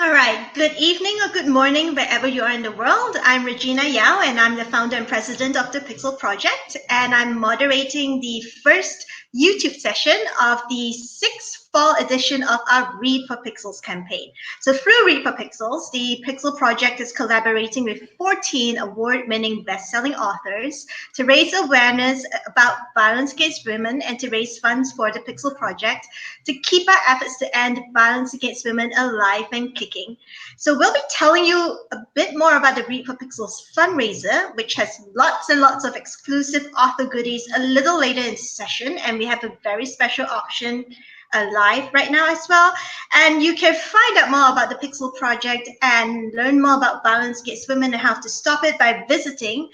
All right, good evening or good morning wherever you are in the world. I'm Regina Yao and I'm the founder and president of the Pixel Project, and I'm moderating the first YouTube session of the sixth fall edition of our Read for Pixels campaign. So through Read for Pixels, the Pixel Project is collaborating with 14 award-winning best-selling authors to raise awareness about violence against women and to raise funds for the Pixel Project to keep our efforts to end violence against women alive and kicking. So we'll be telling you a bit more about the Read for Pixels fundraiser, which has lots and lots of exclusive author goodies a little later in the session, and we have a very special auction live right now as well. And you can find out more about the Pixel Project and learn more about violence against women and how to stop it by visiting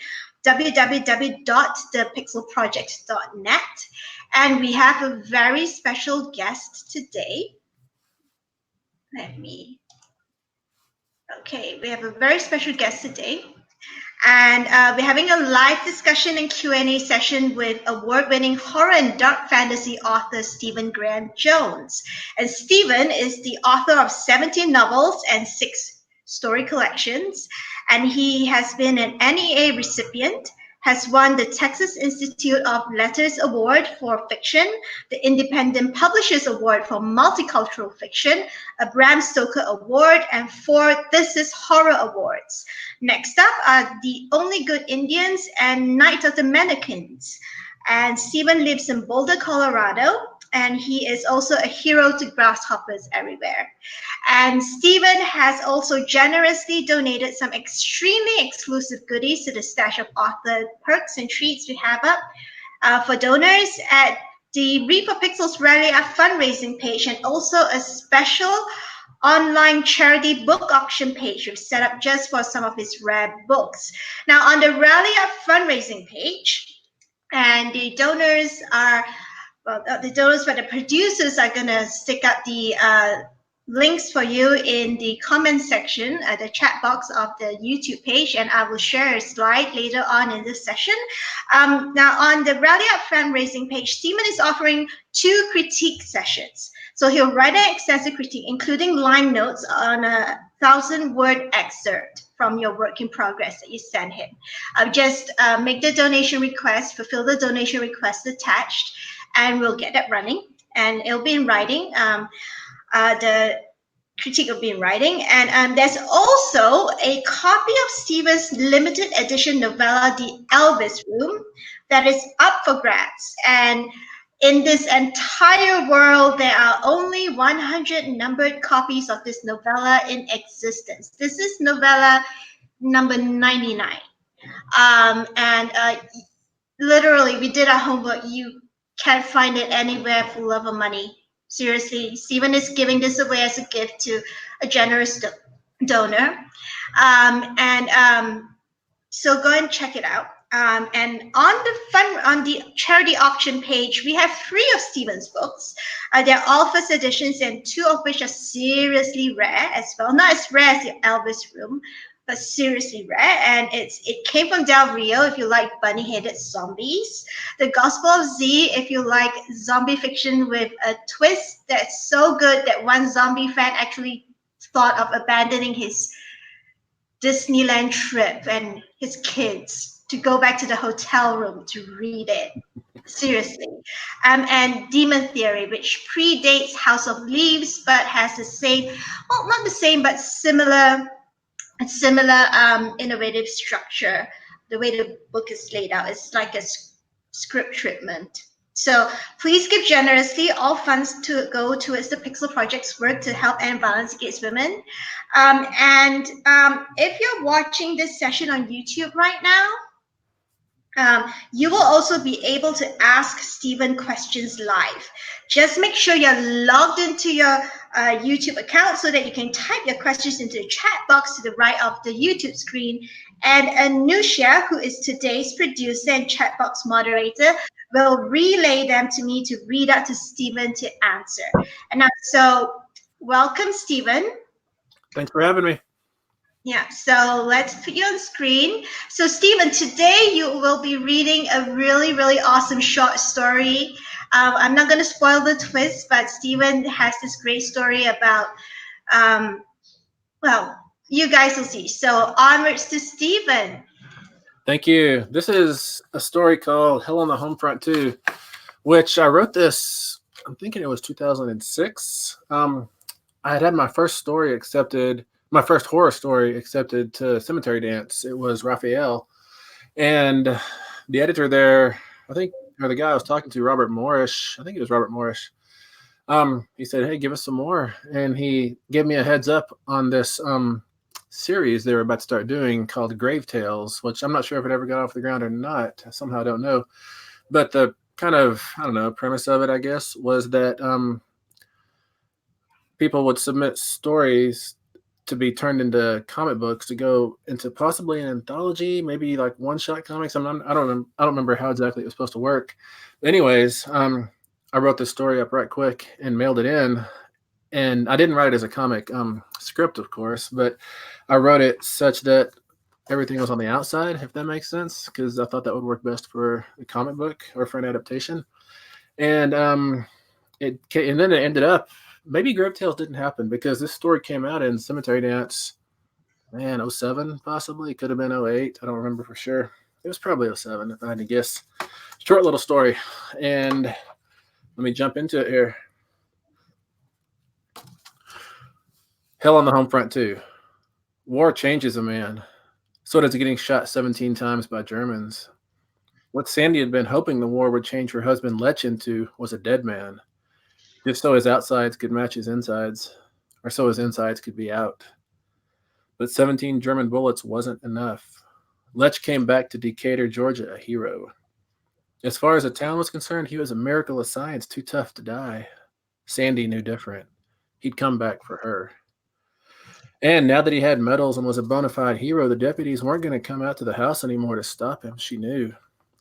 www.thepixelproject.net. And we have a very special guest today. Okay, we have a very special guest today. And we're having a live discussion and Q&A session with award-winning horror and dark fantasy author Stephen Graham Jones. And Stephen is the author of 17 novels and 6 story collections. And he has been an NEA recipient, has won the Texas Institute of Letters Award for Fiction, the Independent Publishers Award for Multicultural Fiction, a Bram Stoker Award, and 4 This Is Horror Awards. Next up are The Only Good Indians and Night of the Mannequins. And Stephen lives in Boulder, Colorado, and he is also a hero to grasshoppers everywhere. And Stephen has also generously donated some extremely exclusive goodies to the stash of author perks and treats we have up for donors at the Read for Pixels Rally Up fundraising page, and also a special online charity book auction page we've set up just for some of his rare books. Now on the Rally Up fundraising page, and the donors are, but the producers are gonna stick up the links for you in the comment section, the chat box of the YouTube page, and I will share a slide later on in this session. Now on the Rally Up fundraising page, Stephen is offering 2 critique sessions. So he'll write an extensive critique, including line notes on a 1,000-word excerpt from your work in progress that you send him. Just make the donation request, fulfill the donation request attached, and we'll get that running. And it'll be in writing. The critique will be in writing. And there's also a copy of Stephen's limited edition novella, The Elvis Room, that is up for grabs. And in this entire world, there are only 100 numbered copies of this novella in existence. This is novella number 99. Literally, we did our homework. You can't find it anywhere for love of money. Seriously, Stephen is giving this away as a gift to a generous donor. So go and check it out. And on the charity auction page, we have 3 of Stephen's books. They're all first editions, and 2 of which are seriously rare as well. Not as rare as The Elvis Room, but seriously rare. And it came from Del Rio if you like bunny-headed zombies. The Gospel of Z if you like zombie fiction with a twist that's so good that one zombie fan actually thought of abandoning his Disneyland trip and his kids to go back to the hotel room to read it. Seriously. And Demon Theory, which predates House of Leaves but has the same, well, not the same, but similar innovative structure. The way the book is laid out, it's like a script treatment. So please give generously. All funds to go towards the Pixel Project's work to help end violence against women. If you're watching this session on YouTube right now, you will also be able to ask Stephen questions live. Just make sure you're logged into your YouTube account so that you can type your questions into the chat box to the right of the YouTube screen. And Anusha, who is today's producer and chat box moderator, will relay them to me to read out to Stephen to answer. And so welcome, Stephen. Thanks for having me. Yeah, so let's put you on screen. So Stephen, today you will be reading a really, really awesome short story. I'm not going to spoil the twist, but Stephen has this great story about Well, you guys will see. So onwards to Stephen. Thank you. This is a story called Hell on the Homefront 2, which I wrote this, I'm thinking it was 2006. I had my first story accepted, my first horror story accepted to Cemetery Dance. It was Raphael. And the editor there, I think, or the guy I was talking to, Robert Morrish, I think it was Robert Morrish. He said, "Hey, give us some more," and he gave me a heads up on this series they were about to start doing called Grave Tales, which I'm not sure if it ever got off the ground or not. Somehow, I don't know. But the kind of, I don't know, premise of it, I guess, was that people would submit stories to be turned into comic books to go into possibly an anthology, maybe like one-shot comics. I don't remember how exactly it was supposed to work. But anyways, I wrote this story up right quick and mailed it in. And I didn't write it as a comic script, of course, but I wrote it such that everything was on the outside, if that makes sense, because I thought that would work best for a comic book or for an adaptation. And and then it ended up, maybe Grave Tales didn't happen because this story came out in Cemetery Dance, man, 07 possibly. It could have been 08. I don't remember for sure. It was probably 07 if I had to guess. Short little story. And let me jump into it here. Hell on the Homefront 2. War changes a man. So does getting shot 17 times by Germans. What Sandy had been hoping the war would change her husband Lech into was a dead man, just so his outsides could match his insides, or so his insides could be out. But 17 German bullets wasn't enough. Lech came back to Decatur, Georgia, a hero. As far as the town was concerned, he was a miracle of science, too tough to die. Sandy knew different. He'd come back for her. And now that he had medals and was a bona fide hero, the deputies weren't going to come out to the house anymore to stop him. She knew.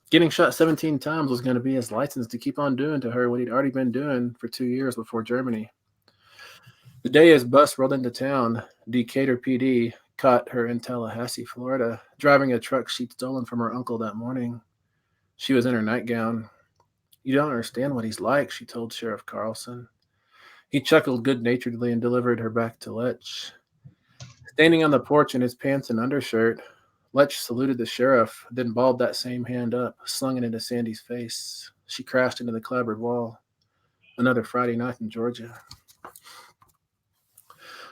Getting shot 17 times was going to be his license to keep on doing to her what he'd already been doing for 2 years before Germany. The day his bus rolled into town, Decatur PD caught her in Tallahassee, Florida, driving a truck she'd stolen from her uncle that morning. She was in her nightgown. "You don't understand what he's like," she told Sheriff Carlson. He chuckled good-naturedly and delivered her back to Lech. Standing on the porch in his pants and undershirt, Lech saluted the sheriff, then balled that same hand up, slung it into Sandy's face. She crashed into the clapboard wall. Another Friday night in Georgia.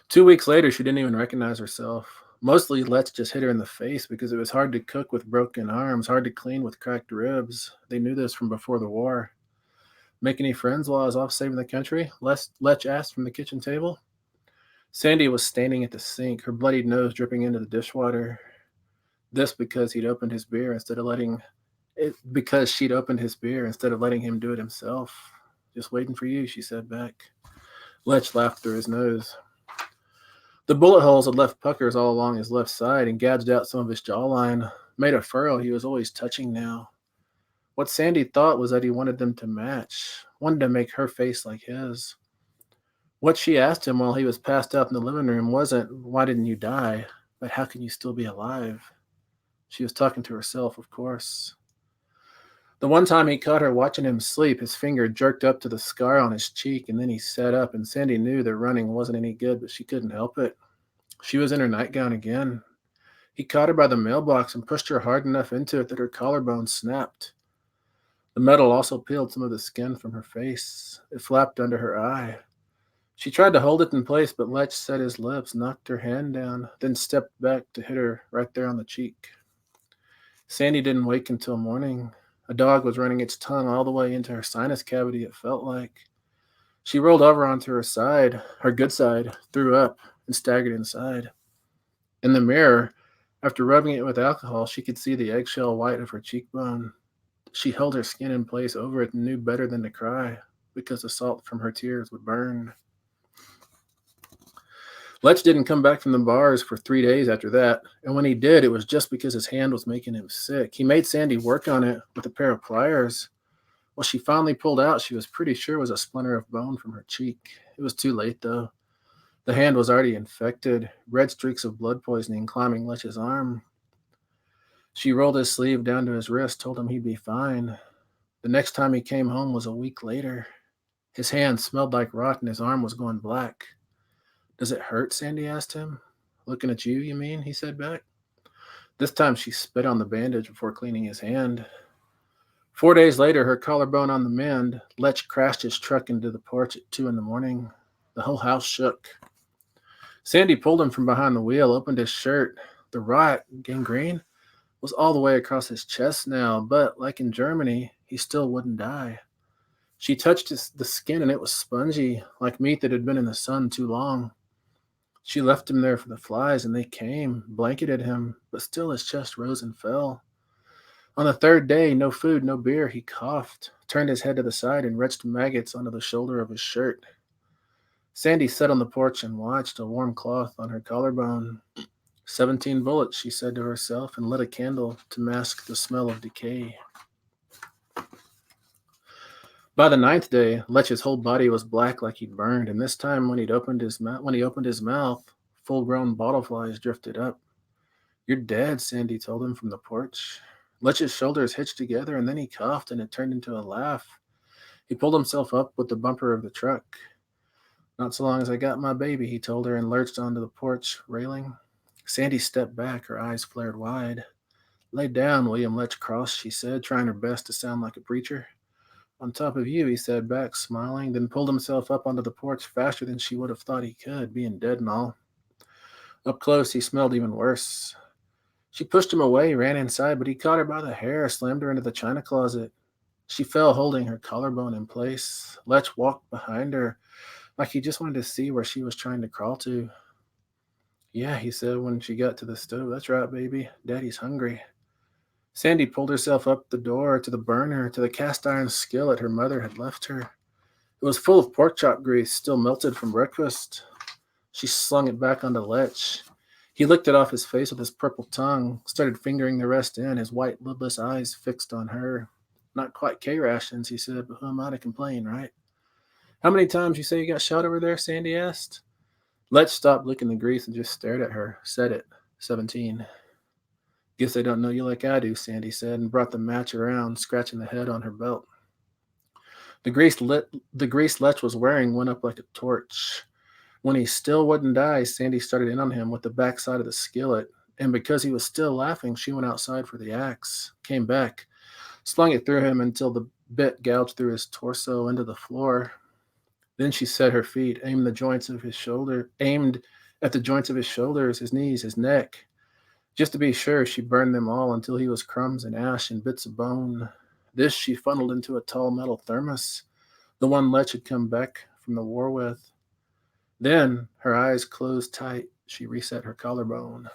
2 weeks later, she didn't even recognize herself. Mostly, Lech just hit her in the face because it was hard to cook with broken arms, hard to clean with cracked ribs. They knew this from before the war. "Make any friends while I was off saving the country?" Lech asked from the kitchen table. Sandy was standing at the sink, her bloodied nose dripping into the dishwater. This because she'd opened his beer instead of letting him do it himself. "Just waiting for you," she said back. Lech laughed through his nose. The bullet holes had left puckers all along his left side and gouged out some of his jawline, made a furrow he was always touching now. What Sandy thought was that he wanted them to match, wanted to make her face like his. What she asked him while he was passed out in the living room wasn't, "Why didn't you die?" but "How can you still be alive?" She was talking to herself, of course. The one time he caught her watching him sleep, his finger jerked up to the scar on his cheek, and then he sat up, and Sandy knew that running wasn't any good, but she couldn't help it. She was in her nightgown again. He caught her by the mailbox and pushed her hard enough into it that her collarbone snapped. The metal also peeled some of the skin from her face. It flapped under her eye. She tried to hold it in place, but Lech set his lips, knocked her hand down, then stepped back to hit her right there on the cheek. Sandy didn't wake until morning. A dog was running its tongue all the way into her sinus cavity, it felt like. She rolled over onto her side, her good side, threw up, and staggered inside. In the mirror, after rubbing it with alcohol, she could see the eggshell white of her cheekbone. She held her skin in place over it and knew better than to cry, because the salt from her tears would burn. Lech didn't come back from the bars for 3 days after that, and when he did, it was just because his hand was making him sick. He made Sandy work on it with a pair of pliers. What she finally pulled out, she was pretty sure was a splinter of bone from her cheek. It was too late, though. The hand was already infected, red streaks of blood poisoning climbing Lech's arm. She rolled his sleeve down to his wrist, told him he'd be fine. The next time he came home was a week later. His hand smelled like rot and his arm was going black. "Does it hurt?" Sandy asked him. Looking at you, you mean? He said back. This time she spit on the bandage before cleaning his hand. 4 days later, her collarbone on the mend, Lech crashed his truck into the porch at 2 in the morning. The whole house shook. Sandy pulled him from behind the wheel, opened his shirt. The rot, gangrene, was all the way across his chest now, but like in Germany, he still wouldn't die. She touched the skin and it was spongy, like meat that had been in the sun too long. She left him there for the flies, and they came, blanketed him, but still his chest rose and fell. On the third day, no food, no beer, he coughed, turned his head to the side, and retched maggots onto the shoulder of his shirt. Sandy sat on the porch and watched, a warm cloth on her collarbone. 17 bullets, she said to herself, and lit a candle to mask the smell of decay. By the ninth day, Lech's whole body was black like he'd burned, and this time when he opened his mouth, full-grown bottleflies drifted up. You're dead, Sandy told him from the porch. Lech's shoulders hitched together, and then he coughed, and it turned into a laugh. He pulled himself up with the bumper of the truck. Not so long as I got my baby, he told her, and lurched onto the porch railing. Sandy stepped back, her eyes flared wide. Lay down, William Lech Cross, she said, trying her best to sound like a preacher. On top of you, he said back, smiling, then pulled himself up onto the porch faster than she would have thought he could, being dead and all. Up close, he smelled even worse. She pushed him away, ran inside, but he caught her by the hair, slammed her into the china closet. She fell, holding her collarbone in place. Lech walked behind her, like he just wanted to see where she was trying to crawl to. Yeah, he said when she got to the stove. That's right, baby. Daddy's hungry. Sandy pulled herself up the door to the burner, to the cast iron skillet her mother had left her. It was full of pork chop grease, still melted from breakfast. She slung it back onto Lech. He licked it off his face with his purple tongue, started fingering the rest in, his white, lidless eyes fixed on her. Not quite K-rations, he said, but who am I to complain, right? How many times you say you got shot over there? Sandy asked. Lech stopped licking the grease and just stared at her. Said it. 17. Guess they don't know you like I do, Sandy said, and brought the match around, scratching the head on her belt. The grease Lech was wearing went up like a torch. When he still wouldn't die, Sandy started in on him with the backside of the skillet, and because he was still laughing, she went outside for the axe, came back, slung it through him until the bit gouged through his torso into the floor. Then she set her feet, aimed at the joints of his shoulders, his knees, his neck. Just to be sure, she burned them all until he was crumbs and ash and bits of bone. This she funneled into a tall metal thermos, the one Lech had come back from the war with. Then, her eyes closed tight, she reset her collarbone.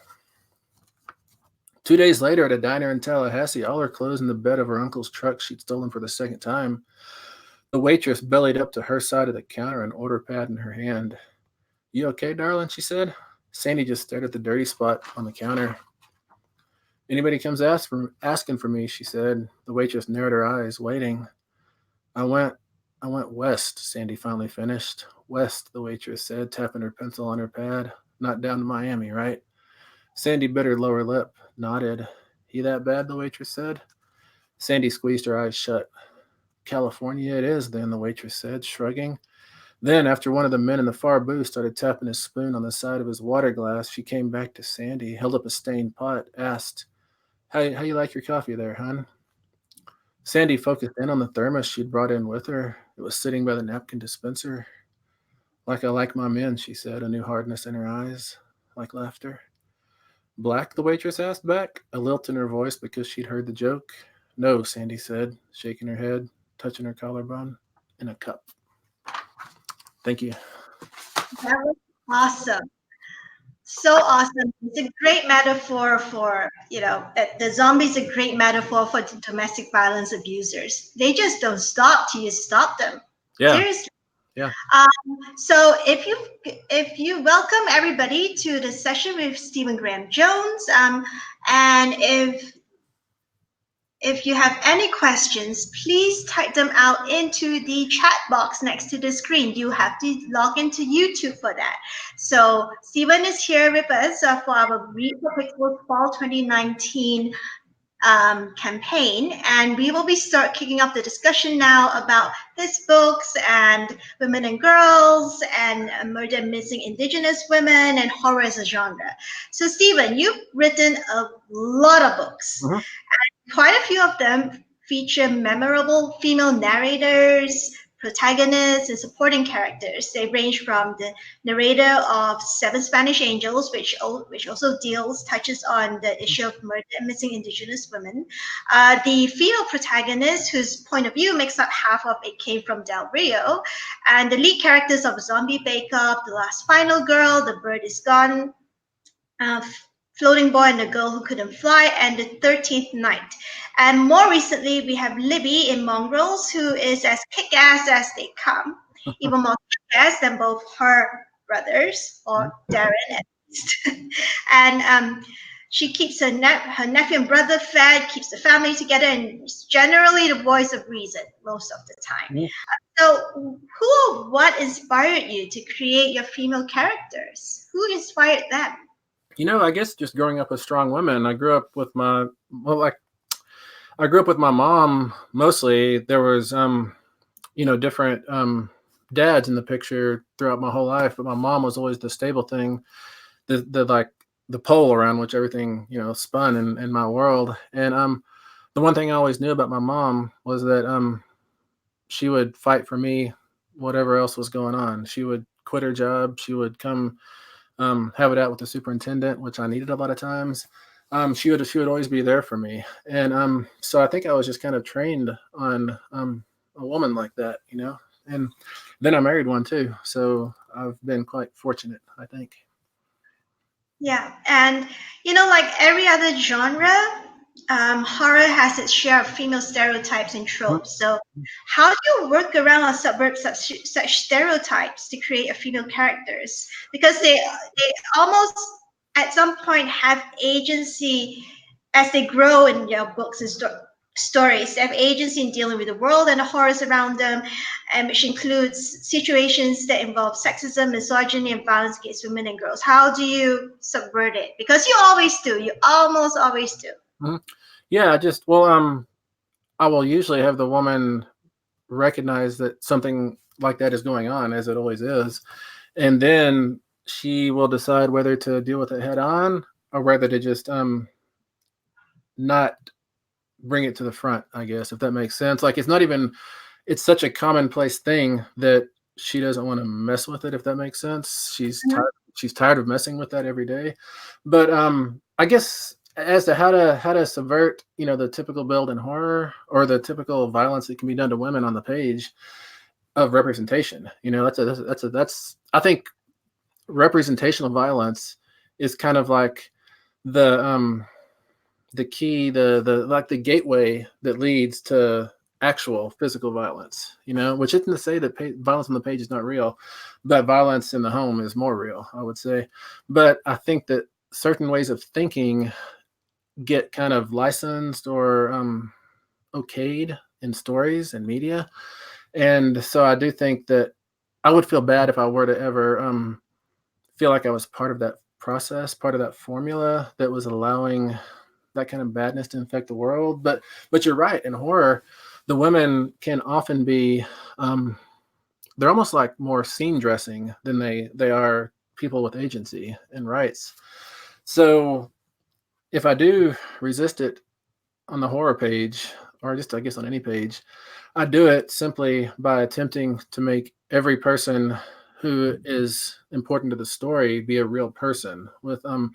2 days later, at a diner in Tallahassee, all her clothes in the bed of her uncle's truck she'd stolen for the second time, the waitress bellied up to her side of the counter, an order pad in her hand. You okay, darling? She said. Sandy just stared at the dirty spot on the counter. Anybody comes asking for me, she said. The waitress narrowed her eyes, waiting. I went west, Sandy finally finished. West, the waitress said, tapping her pencil on her pad. Not down to Miami, right? Sandy bit her lower lip, nodded. He that bad, the waitress said. Sandy squeezed her eyes shut. California it is, then, the waitress said, shrugging. Then, after one of the men in the far booth started tapping his spoon on the side of his water glass, she came back to Sandy, held up a stained pot, asked, How you like your coffee there, hon? Sandy focused in on the thermos she'd brought in with her. It was sitting by the napkin dispenser. Like I like my men, she said, a new hardness in her eyes, like laughter. Black, the waitress asked back, a lilt in her voice because she'd heard the joke. No, Sandy said, shaking her head, touching her collarbone. In a cup. Thank you. That was awesome. So awesome. It's a great metaphor for, the zombie's a great metaphor for domestic violence abusers. They just don't stop till you stop them. Yeah. Seriously. Yeah. So if you welcome everybody to the session with Stephen Graham Jones, and if you have any questions, please type them out into the chat box next to the screen. You have to log into YouTube for that. So Stephen is here with us for our Read for Pixels Fall 2019 campaign, and we will be start kicking off the discussion now about his books and women and girls and murder and missing indigenous women and horror as a genre. So, Stephen, you've written a lot of books. Mhm. Quite a few of them feature memorable female narrators, protagonists, and supporting characters. They range from the narrator of Seven Spanish Angels, which also touches on the issue of murder and missing indigenous women. The female protagonist, whose point of view makes up half of It Came from Del Rio, and the lead characters of Zombie Bake Up, The Last Final Girl, The Bird Is Gone, uh, Floating Boy and the Girl Who Couldn't Fly, and The 13th Night. And more recently, we have Libby in Mongrels, who is as kick-ass as they come, even more kick-ass than both her brothers, or Darren at least. And she keeps her nephew and brother fed, keeps the family together, and is generally the voice of reason most of the time. Mhm. So, who or what inspired you to create your female characters? Who inspired them? I guess just growing up with strong women. I grew up with I grew up with my mom mostly. There was different dads in the picture throughout my whole life, but my mom was always the stable thing, the pole around which everything spun in my world. And the one thing I always knew about my mom was that she would fight for me, whatever else was going on. She would quit her job. She would come have it out with the superintendent, which I needed a lot of times. She would always be there for me, and so I think I was just kind of trained on a woman like that, And then I married one too, so I've been quite fortunate, I think. Yeah, and like every other genre, horror has its share of female stereotypes and tropes. So, how do you work around or subvert such stereotypes to create a female characters? Because they almost at some point have agency as they grow in your books and stories. They have agency in dealing with the world and the horrors around them, and which includes situations that involve sexism, misogyny, and violence against women and girls. How do you subvert it? Because you always do. You almost always do. Mhm. Yeah, I will usually have the woman recognize that something like that is going on, as it always is, and then she will decide whether to deal with it head on or whether to just not bring it to the front, I guess, if that makes sense. Like it's such a commonplace thing that she doesn't want to mess with it, if that makes sense. She's tired of messing with that every day. But I guess as to how to subvert, the typical build in horror or the typical violence that can be done to women on the page of representation. That's I think representational violence is kind of like the key, the gateway that leads to actual physical violence, which isn't to say that violence on the page is not real, but violence in the home is more real, I would say. But I think that certain ways of thinking get kind of licensed or okayed in stories and media. And so I do think that I would feel bad if I were to ever feel like I was part of that process, part of that formula that was allowing that kind of badness to infect the world. But you're right. In horror, the women can often be they're almost like more scene dressing than they are people with agency and rights. So if I do resist it on the horror page, or just I guess on any page, I do it simply by attempting to make every person who is important to the story be a real person with an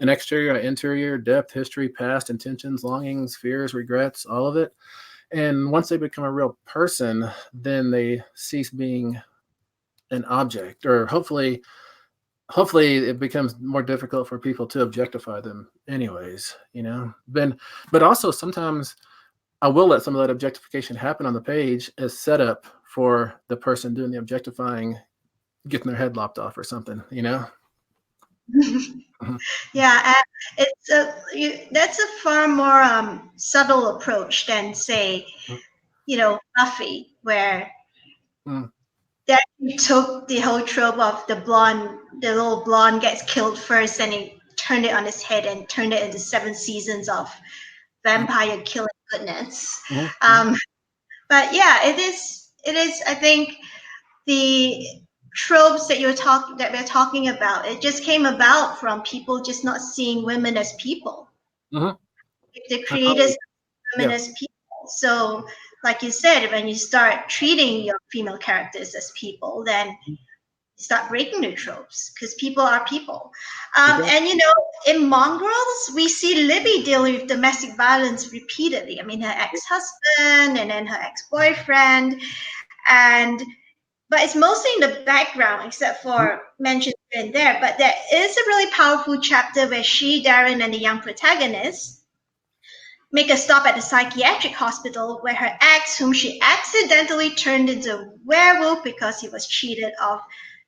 exterior, an interior, depth, history, past, intentions, longings, fears, regrets, all of it. And once they become a real person, then they cease being an object, or hopefully it becomes more difficult for people to objectify them anyways, but also sometimes I will let some of that objectification happen on the page as setup for the person doing the objectifying getting their head lopped off or something. Yeah, and that's a far more subtle approach than say, Buffy, where Mm. that took the whole trope of the little blonde gets killed first, and he turned it on his head and turned it into 7 seasons of vampire killing goodness. Mm-hmm. Um, but yeah, it is. It is. I think the tropes that we're talking about, it just came about from people just not seeing women as people. Mm-hmm. The I creators totally, see women yeah. as people. So, like you said, when you start treating your female characters as people, then start breaking the tropes because people are people. Exactly. And in Mongrels, we see Libby dealing with domestic violence repeatedly. I mean, her ex-husband and then her ex-boyfriend, and but it's mostly in the background, except for mentioned here and there. But there is a really powerful chapter where she, Darren, and the young protagonist make a stop at the psychiatric hospital where her ex, whom she accidentally turned into a werewolf because he was cheated of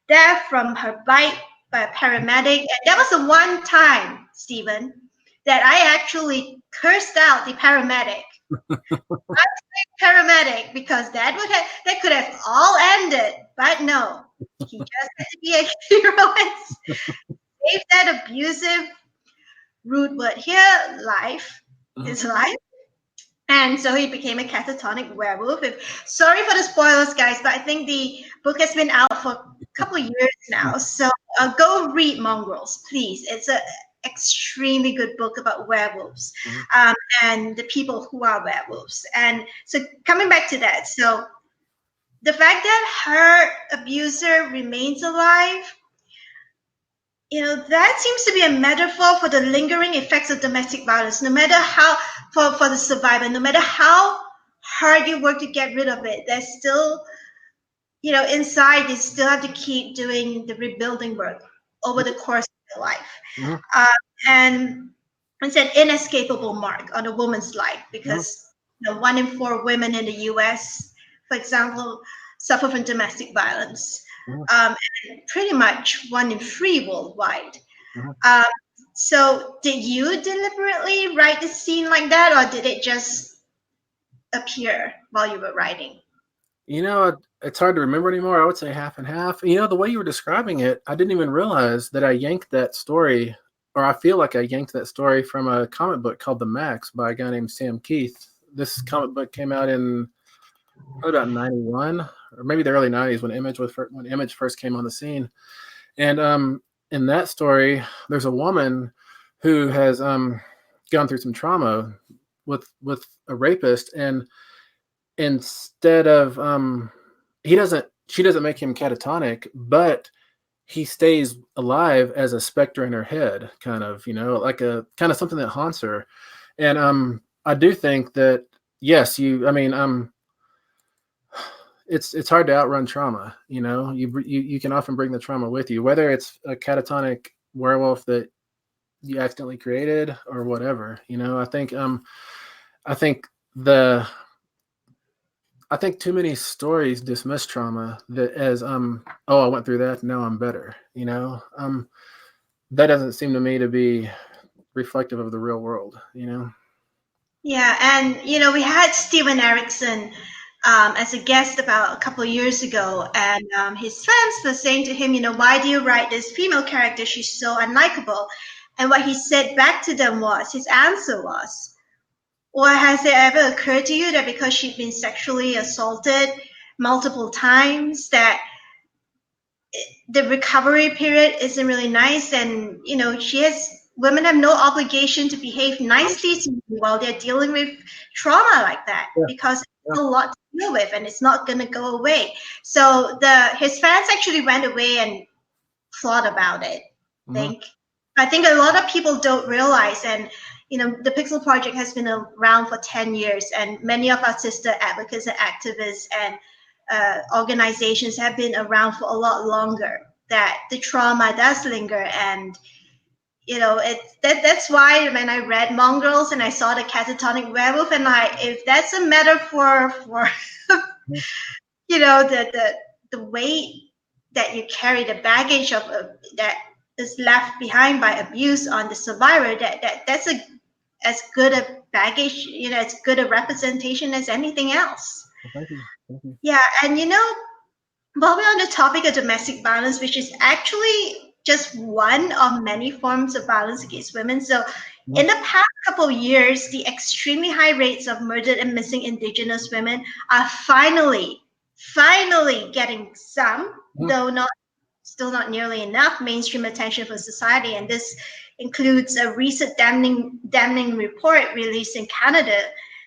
death from her bite by a paramedic. And that was the one time, Stephen, that I actually cursed out the paramedic. Paramedic, because that could have all ended, but no, he just had to be a hero and save that abusive, rude word here, life, Mm-hmm. his life. And so he became a catatonic werewolf. Sorry for the spoilers, guys, but I think the book has been out for a couple of years now. So go read Mongrels, please. It's an extremely good book about werewolves and the people who are werewolves. And so coming back to that, so the fact that her abuser remains alive, that seems to be a metaphor for the lingering effects of domestic violence. No matter how, for the survivor, no matter how hard you work to get rid of it, there's still, inside you still have to keep doing the rebuilding work over the course of your life. Mm-hmm. Um, and it's an inescapable mark on a woman's life Mm-hmm. because 1 in 4 women in the US, for example, suffer from domestic violence. And pretty much 1 in 3 worldwide. Mm-hmm. Um, so, did you deliberately write the scene like that, or did it just appear while you were writing? It's hard to remember anymore. I would say half and half. The way you were describing it, I didn't even realize that I yanked that story, or I feel like I yanked that story from a comic book called The Max by a guy named Sam Keith. This comic book came out in probably about 91, or maybe the early 90s when Image first came on the scene. And in that story, there's a woman who has gone through some trauma with a rapist, and instead of she doesn't make him catatonic, but he stays alive as a specter in her head, kind of, like a kind of something that haunts her. And I do think that, yes, it's hard to outrun trauma. You can often bring the trauma with you, whether it's a catatonic werewolf that you accidentally created or whatever. I think the I think too many stories dismiss trauma that as oh, I went through that, now I'm better. That doesn't seem to me to be reflective of the real world. Yeah, and we had Steven Erickson as a guest about a couple of years ago, and his fans were saying to him, why do you write this female character? She's so unlikable. And what he said back to them was, his answer was, or has it ever occurred to you that because she's been sexually assaulted multiple times, that the recovery period isn't really nice, and women have no obligation to behave nicely to you while they're dealing with trauma like that, Yeah, because yeah. it's a lot to deal with and it's not going to go away. So his fans actually went away and thought about it. Mm-hmm. I think a lot of people don't realize, and the Pixel Project has been around for 10 years, and many of our sister advocates and activists and organizations have been around for a lot longer. That the trauma does linger, and that's why when I read Mongrels and I saw the catatonic werewolf, and if that's a metaphor for the weight that you carry, the baggage of that is left behind by abuse on the survivor, that's as good a baggage, as good a representation as anything else. Well, thank you. Thank you. Yeah, and while we're on the topic of domestic violence, which is actually just one of many forms of violence against women, so In the past couple of years, the extremely high rates of murdered and missing Indigenous women are finally getting some, though still not nearly enough mainstream attention for society. And this includes a recent damning report released in Canada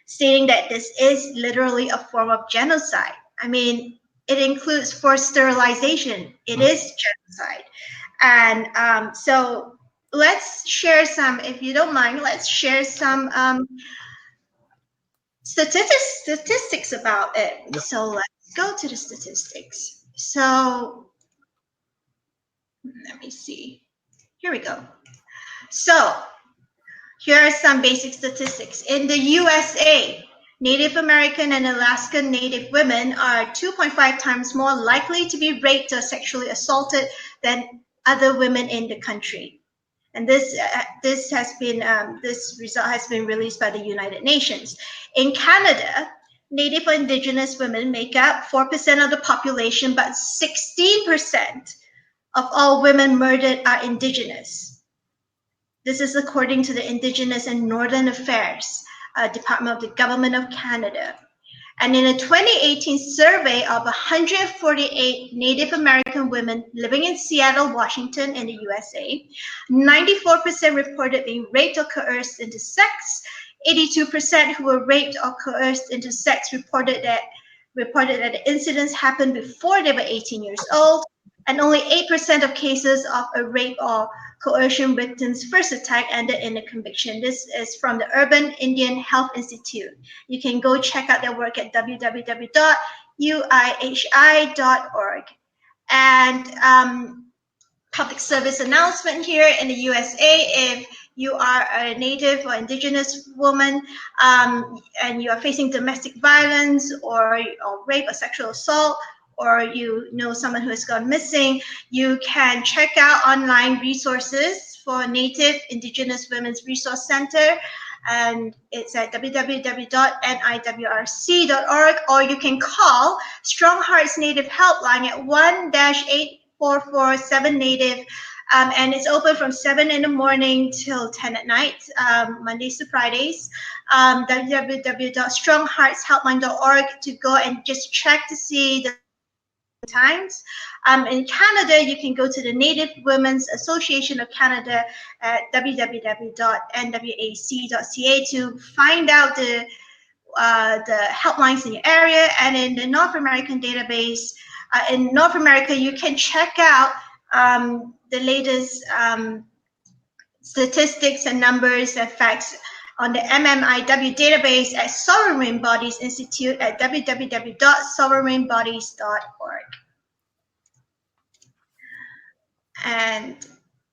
stating that this is literally a form of genocide. I mean, it includes forced sterilization. It is genocide. And so let's share some, if you don't mind, let's share some statistics about it. Yeah. So let's go to the statistics. So let me see. Here we go. So here are some basic statistics. In the USA, Native American and Alaskan Native women are 2.5 times more likely to be raped or sexually assaulted than other women in the country. And this result has been released by the United Nations. In Canada, Native or Indigenous women make up 4% of the population, but 16% of all women murdered are Indigenous. This is according to the Indigenous and Northern Affairs Department of the Government of Canada. And in a 2018 survey of 148 Native American women living in Seattle, Washington, in the USA, 94% reported being raped or coerced into sex. 82% who were raped or coerced into sex reported that the incidents happened before they were 18 years old. And only 8% of cases of a rape or coercion victim's first attack ended in a conviction. This is from the Urban Indian Health Institute. You can go check out their work at www.uihi.org. And public service announcement here in the USA, if you are a Native or Indigenous woman and you are facing domestic violence or rape or sexual assault, or you know someone who has gone missing, you can check out online resources for Native Indigenous Women's Resource Center. And it's at www.niwrc.org, or you can call Strong Hearts Native Helpline at 1-844-7 Native. And it's open from 7 in the morning till 10 at night, Mondays to Fridays. www.strongheartshelpline.org to go and just check to see the times. In Canada, you can go to the Native Women's Association of Canada at www.nwac.ca to find out the helplines in your area. And in the North American database, in North America, you can check out the latest statistics and numbers and facts on the MMIW database at Sovereign Bodies Institute at www.sovereignbodies.org. And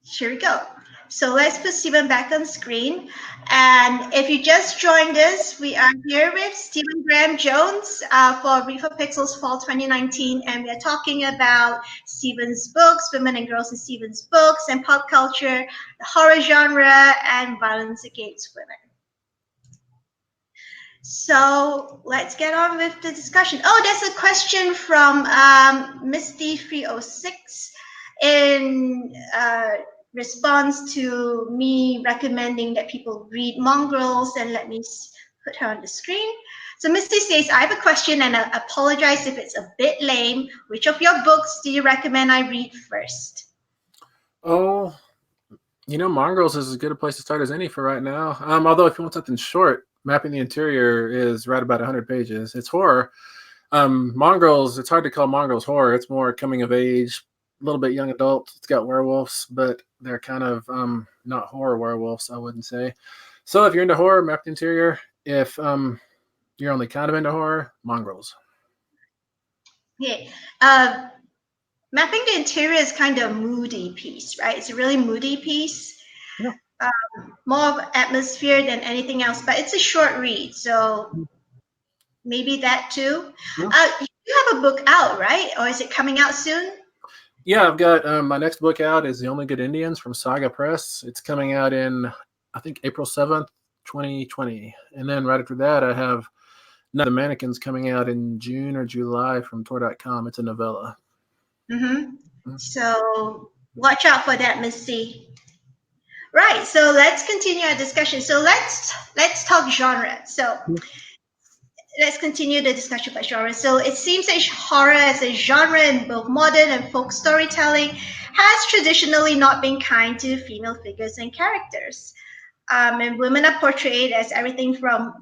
here we go. So let's put Stephen back on screen. And if you just joined us, we are here with Stephen Graham Jones for Read for Pixels Fall 2019. And we are talking about Stephen's books, women and girls in Stephen's books, and pop culture, the horror genre, and violence against women. So let's get on with the discussion. Oh, there's a question from Misty306 in response to me recommending that people read Mongrels, and let me put her on the screen. So Misty says, I have a question and I apologize if it's a bit lame. Which of your books do you recommend I read first? Oh, Mongrels is as good a place to start as any for right now. Although if you want something short, Mapping the Interior is right about 100 pages. It's horror. Mongrels, it's hard to call Mongrels horror. It's more coming of age, a little bit young adult. It's got werewolves, but they're kind of not horror werewolves, I wouldn't say. So if you're into horror, Map the Interior. If you're only kind of into horror, Mongrels. Yeah. Mapping the Interior is kind of a moody piece, right? It's a really moody piece. Yeah. More of atmosphere than anything else, but it's a short read, so maybe that too. Yeah. You have a book out, right? Or is it coming out soon? Yeah, I've got my next book out is The Only Good Indians from Saga Press. It's coming out in, I think, April 7th, 2020. And then right after that, I have Night of the Mannequins coming out in June or July from Tor.com. It's a novella. Mm-hmm. So watch out for that, Miss C. Right. So let's continue our discussion. So let's talk genre. So let's continue the discussion about genre. So it seems that horror as a genre in both modern and folk storytelling has traditionally not been kind to female figures and characters. And women are portrayed as everything from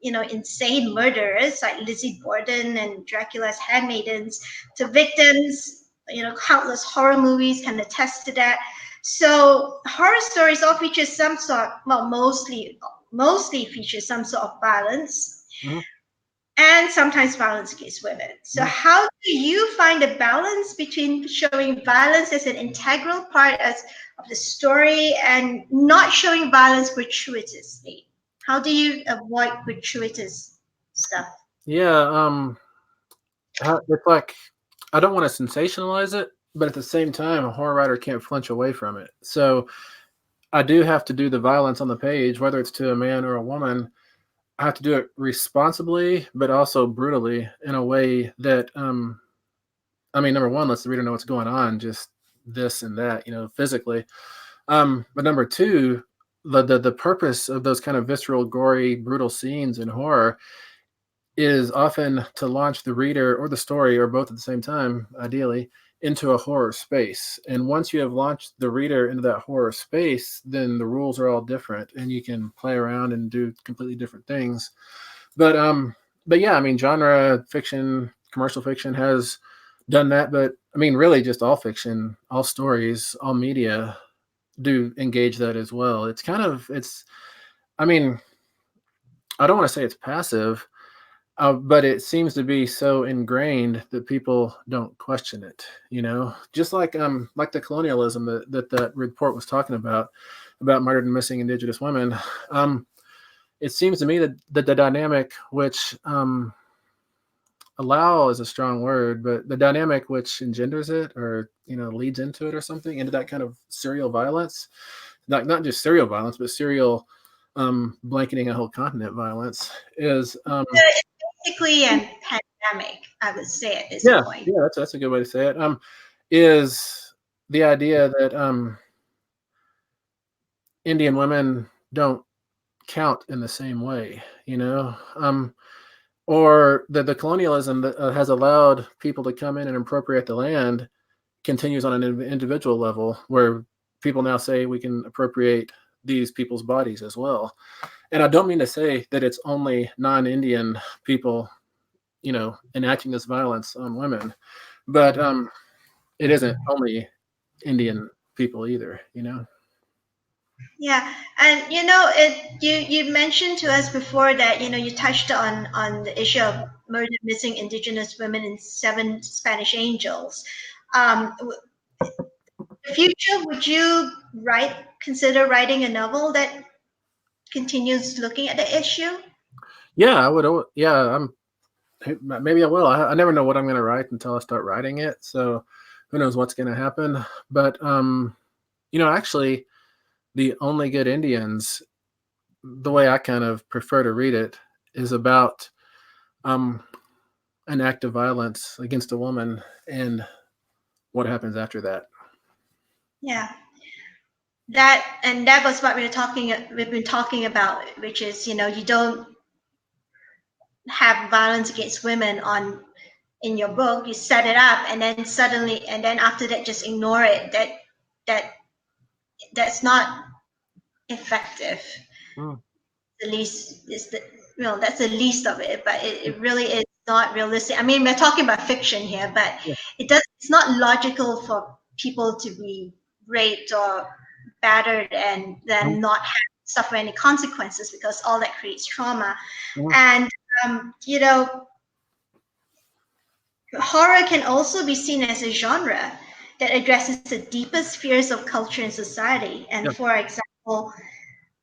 insane murderers like Lizzie Borden and Dracula's handmaidens to victims. Countless horror movies can attest to that. So horror stories all feature some sort, well, mostly feature some sort of violence Mhm. and sometimes violence against women. So, Mhm. how do you find a balance between showing violence as an integral part of the story and not showing violence gratuitously? How do you avoid gratuitous stuff? Yeah, it's like I don't want to sensationalize it, but at the same time, a horror writer can't flinch away from it. So I do have to do the violence on the page, whether it's to a man or a woman. I have to do it responsibly, but also brutally in a way that, I mean, number one, lets the reader know what's going on, just this and that, physically. But number two, the purpose of those kind of visceral, gory, brutal scenes in horror is often to launch the reader or the story or both at the same time, ideally, into a horror space. And once you have launched the reader into that horror space, then the rules are all different and you can play around and do completely different things. But yeah, I mean, genre fiction, commercial fiction has done that, but I mean, really just all fiction, all stories, all media do engage that as well. It's I mean, I don't want to say it's passive, but it seems to be so ingrained that people don't question it. Just like the colonialism that report was talking about murdered and missing Indigenous women. It seems to me that the dynamic which allow is a strong word, but the dynamic which engenders it or leads into it or something into that kind of serial violence, not just serial violence, but serial blanketing a whole continent violence is It's basically a pandemic, I would say at this yeah, point. yeah, that's a good way to say it. Is the idea that Indian women don't count in the same way, or that the colonialism that has allowed people to come in and appropriate the land continues on an individual level, where people now say we can appropriate these people's bodies as well. And I don't mean to say that it's only non-Indian people, enacting this violence on women, but it isn't only Indian people either. Yeah, and you mentioned to us before that you touched on the issue of murdered missing Indigenous women in Seven Spanish Angels. In the future, would you consider writing a novel that continues looking at the issue? Yeah, I would. Yeah, maybe I will. I never know what I'm going to write until I start writing it. So who knows what's going to happen? But actually, the Only Good Indians, the way I kind of prefer to read it, is about um, an act of violence against a woman and what happens after that. Yeah, that was what we've been talking about, which is you don't have violence against women on in your book. You set it up, and then after that, just ignore it. That that's not effective. Mm, The least is the that's the least of it, but it really is not realistic. I mean, we're talking about fiction here, but yeah. it's not logical for people to be raped or battered and Mhm. then not suffer any consequences, because all that creates trauma. Mhm. And horror can also be seen as a genre that addresses the deepest fears of culture and society. And Yeah. for example,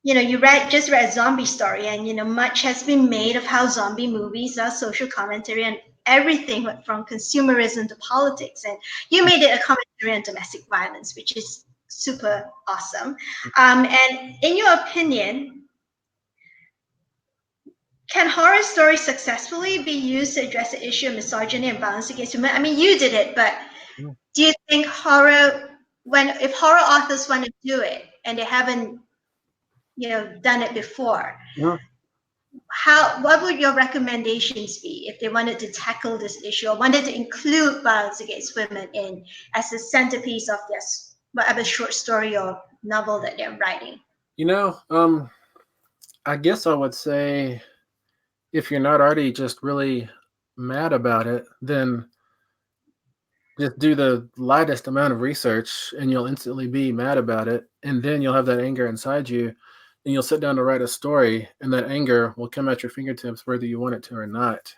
you just read Zombie Story, and much has been made of how zombie movies are social commentary and everything from consumerism to politics. And you made it a commentary on domestic violence, which is super awesome. And in your opinion, can horror stories successfully be used to address the issue of misogyny and violence against women? I mean, you did it, but Mhm. do you think if horror authors want to do it and they haven't, done it before. Mhm. What would your recommendations be if they wanted to tackle this issue or wanted to include violence against women in as a centerpiece of their whatever short story or novel that they're writing? You know, I guess I would say if you're not already just really mad about it, then just do the lightest amount of research and you'll instantly be mad about it. And then you'll have that anger inside you and you'll sit down to write a story and that anger will come at your fingertips whether you want it to or not.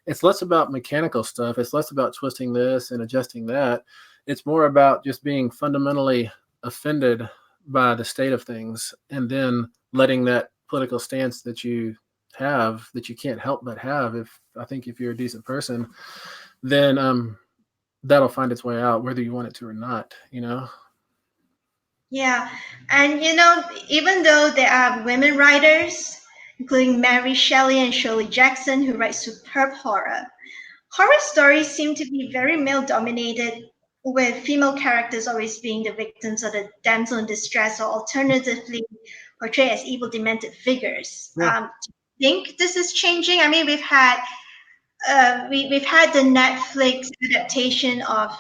It's less about mechanical stuff. It's less about twisting this and adjusting that. It's more about just being fundamentally offended by the state of things and then letting that political stance that you have that you can't help but have if you're a decent person, then that'll find its way out whether you want it to or not. Yeah, and even though there are women writers, including Mary Shelley and Shirley Jackson, who write superb horror stories seem to be very male dominated, with female characters always being the victims of the damsel in distress, or alternatively portrayed as evil, demented figures. Yeah. Do you think this is changing? I mean, we've had the Netflix adaptation of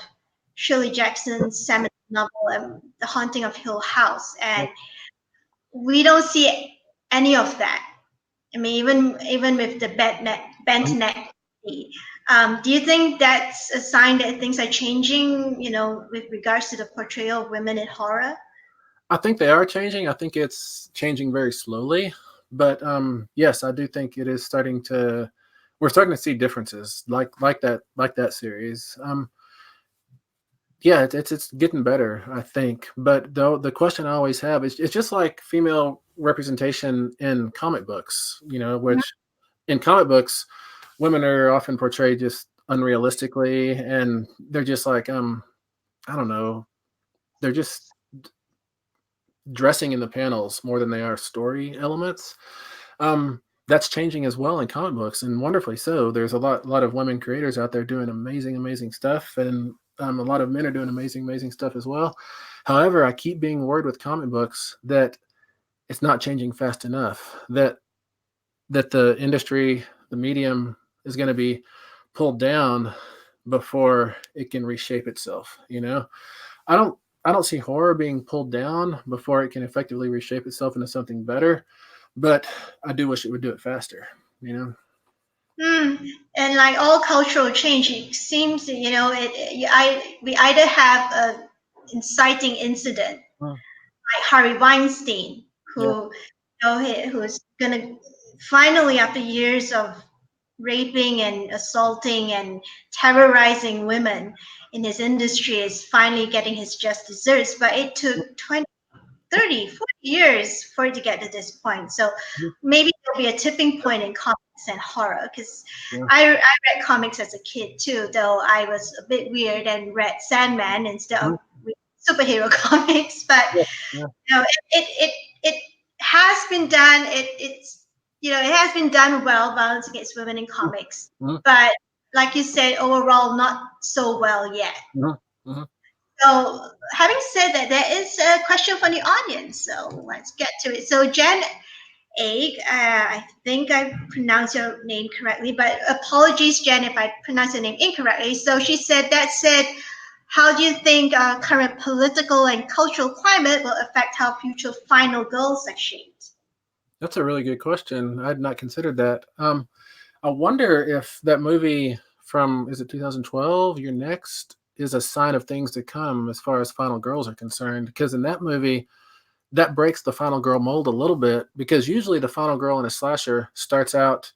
Shirley Jackson's seminal novel, The Haunting of Hill House, and we don't see any of that. I mean, even with the bent neck. Do you think that's a sign that things are changing? With regards to the portrayal of women in horror. I think they are changing. I think it's changing very slowly, but yes, I do think it is starting to. We're starting to see differences like that series. Yeah, it's getting better, I think. But though the question I always have is, it's just like female representation in comic books. Which in comic books, women are often portrayed just unrealistically, and they're just like I don't know, they're just dressing in the panels more than they are story elements. That's changing as well in comic books, and wonderfully so. There's a lot of women creators out there doing amazing stuff, and a lot of men are doing amazing stuff as well. However, I keep being worried with comic books that it's not changing fast enough. That the industry, the medium, is going to be pulled down before it can reshape itself. I don't I don't see horror being pulled down before it can effectively reshape itself into something better, but I do wish it would do it faster. You know. And like all cultural change, it seems we either have a inciting incident Mm. like Harvey Weinstein, Yeah. who's gonna finally, after years of raping and assaulting and terrorizing women in his industry, is finally getting his just desserts. But it took 20, 30, 40 years for it to get to this point. So Mhm. maybe there'll be a tipping point in comics and horror, because Yeah. I read comics as a kid too, though I was a bit weird and read Sandman instead of Mhm. superhero comics. But Yeah. Yeah. it has been done. It has been done well, violence against women in comics, Mhm. but like you said, overall not so well yet. Mhm. Mhm. So, having said that, there is a question from the audience. So let's get to it. So Jen A, I think I pronounced your name correctly, but apologies, Jen, if I pronounced your name incorrectly. So she said, that said, how do you think current political and cultural climate will affect how future final girls are shaped? That's a really good question. I had not considered that. I wonder if that movie from, is it 2012? Your Next is a sign of things to come as far as final girls are concerned. Because in that movie, that breaks the final girl mold a little bit. Because usually the final girl in a slasher starts out,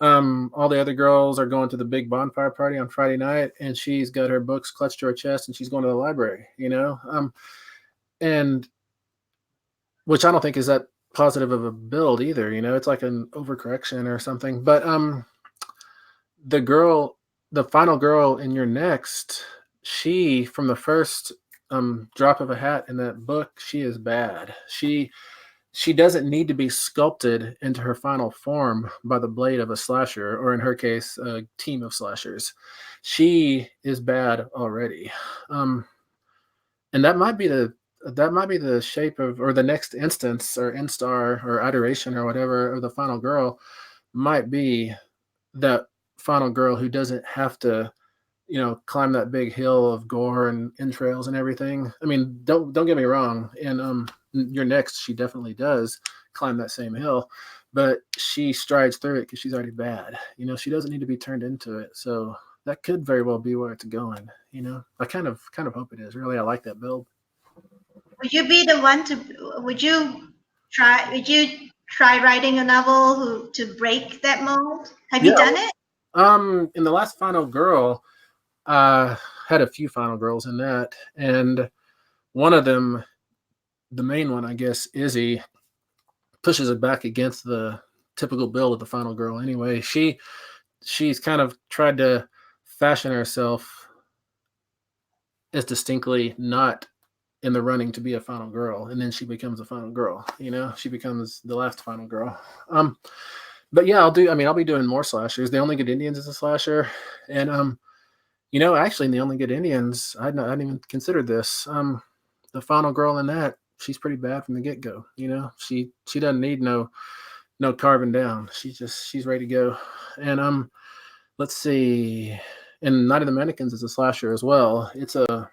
all the other girls are going to the big bonfire party on Friday night, and she's got her books clutched to her chest, and she's going to the library. And which I don't think is that positive of a build either. It's like an overcorrection or something. But the girl, the final girl in Your Next, she, from the first drop of a hat in that book, she is bad. She doesn't need to be sculpted into her final form by the blade of a slasher, or in her case, a team of slashers. She is bad already. And that might be that might be the shape of, or the next instance or instar or iteration or whatever of the final girl might be that final girl who doesn't have to, climb that big hill of gore and entrails and everything. I mean, don't get me wrong. And your next, she definitely does climb that same hill, but she strides through it because she's already bad. She doesn't need to be turned into it. So that could very well be where it's going. I kind of hope it is. Really, I like that build. Would you be the one to? Would you try writing a novel to break that mold? Have you Yeah. done it? In the last Final Girl, I had a few Final Girls in that, and one of them, the main one, I guess, Izzy, pushes it back against the typical build of the Final Girl. Anyway, she's kind of tried to fashion herself as distinctly not in the running to be a final girl, and then she becomes a final girl. She becomes the last final girl. But yeah, I'll be doing more slashers. The Only Good Indians is a slasher, and actually, in The Only Good Indians, I hadn't even considered this. The final girl in that, she's pretty bad from the get go. She doesn't need no carving down. She's ready to go. And let's see. And Night of the Mannequins is a slasher as well. It's a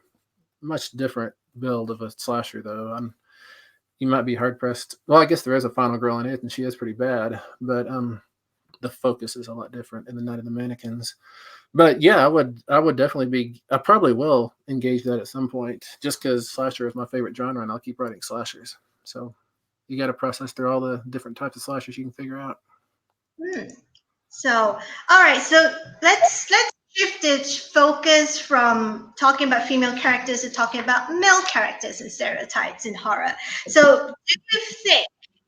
much different build of a slasher though. You might be hard pressed. Well, I guess there is a final girl in it, and she is pretty bad. But the focus is a lot different in the Night of the Mannequins. But yeah, I would definitely be. I probably will engage that at some point, just because slasher is my favorite genre, and I'll keep writing slashers. So you got to process through all the different types of slashers you can figure out. Hmm. So, all right. So let's shift its focus from talking about female characters to talking about male characters and stereotypes in horror. So, do you think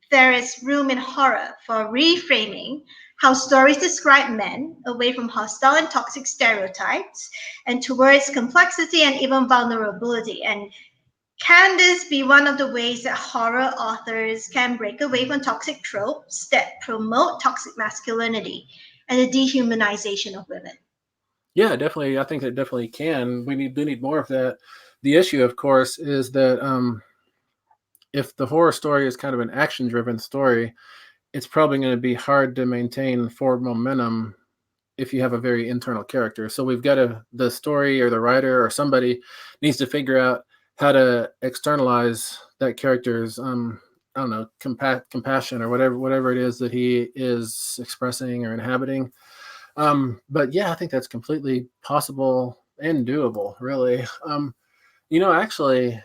there is room in horror for reframing how stories describe men away from hostile and toxic stereotypes and towards complexity and even vulnerability? And can this be one of the ways that horror authors can break away from toxic tropes that promote toxic masculinity and the dehumanization of women? Yeah, definitely. I think it definitely can. We need more of that. The issue, of course, is that if the horror story is kind of an action-driven story, it's probably going to be hard to maintain forward momentum if you have a very internal character. So we've got the story or the writer or somebody needs to figure out how to externalize that character's I don't know, compassion or whatever it is that he is expressing or inhabiting. But yeah, I think that's completely possible and doable, really. Actually,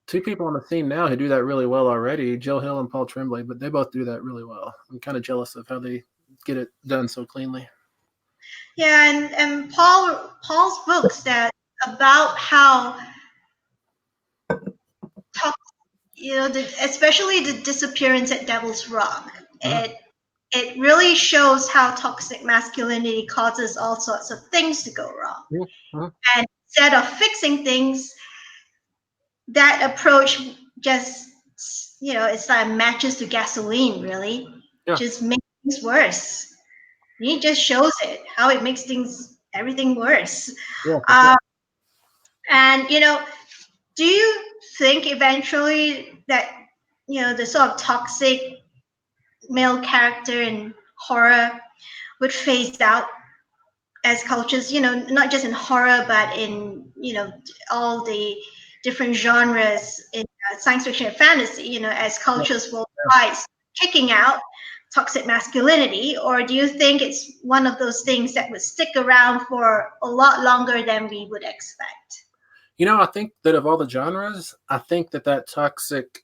two people on the scene now who do that really well already, Jill Hill and Paul Tremblay, but they both do that really well. I'm kind of jealous of how they get it done so cleanly. Yeah, and Paul's books that about how toxic, especially the disappearance at Devil's Rock. Mhm. It really shows how toxic masculinity causes all sorts of things to go wrong. Yeah. Mhm. And instead of fixing things, that approach just, it's like matches to gasoline, really. Yeah. Just makes things worse. It just shows it, how it makes everything worse. Yeah, for sure. Um, and, do you think eventually that, the sort of toxic male character in horror would phase out as cultures, not just in horror, but in, all the different genres in science fiction and fantasy, as Yeah. cultures worldwide kicking out toxic masculinity? Or do you think it's one of those things that would stick around for a lot longer than we would expect? I think that of all the genres, I think that toxic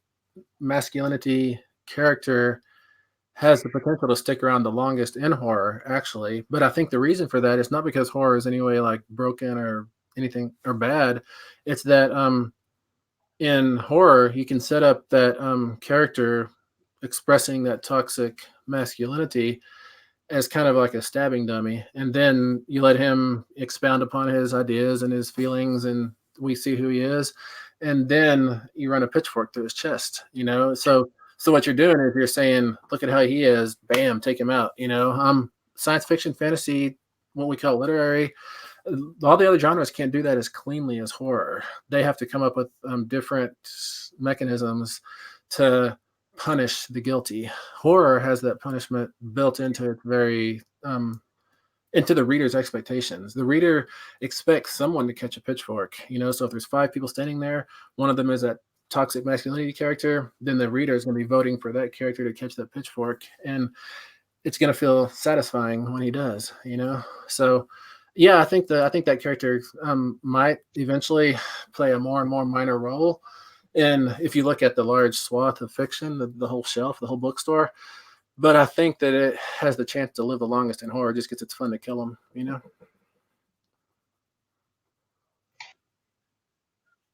masculinity character has the potential to stick around the longest in horror, actually. But I think the reason for that is not because horror is any way like broken or anything or bad. It's that in horror you can set up that character expressing that toxic masculinity as kind of like a stabbing dummy, and then you let him expound upon his ideas and his feelings, and we see who he is, and then you run a pitchfork through his chest. So what you're doing is you're saying, look at how he is, bam, take him out. Science fiction, fantasy, what we call literary, All the other genres can't do that as cleanly as horror. They have to come up with different mechanisms to punish the guilty. Horror has that punishment built into it very into the reader's expectations. The reader expects someone to catch a pitchfork, so if there's 5 people standing there, one of them is that toxic masculinity character, then the reader is going to be voting for that character to catch that pitchfork, and it's going to feel satisfying when he does, so yeah, I think that character might eventually play a more and more minor role. And if you look at the large swath of fiction, the whole shelf, the whole bookstore, but I think that it has the chance to live the longest in horror just because it's fun to kill them.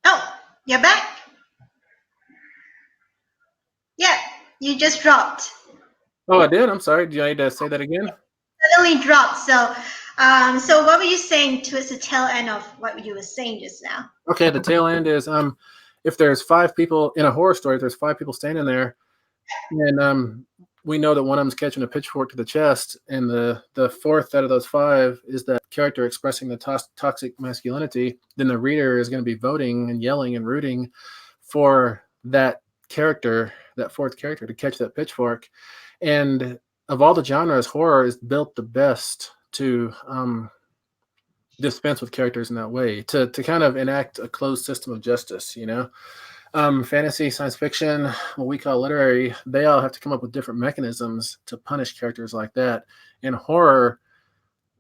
Oh, you're back. Yeah, you just dropped. Oh, I did? I'm sorry. Do I need to say that again? Suddenly dropped. So what were you saying towards the tail end of what you were saying just now? Okay, the tail end is if there's 5 people in a horror story, if there's 5 people standing there, and we know that one of them's catching a pitchfork to the chest, and the fourth out of those 5 is that character expressing the toxic masculinity, then the reader is going to be voting and yelling and rooting for that character, that fourth character, to catch that pitchfork. And of all the genres, horror is built the best to dispense with characters in that way, to kind of enact a closed system of justice. Fantasy, science fiction, what we call literary, they all have to come up with different mechanisms to punish characters like that. In horror,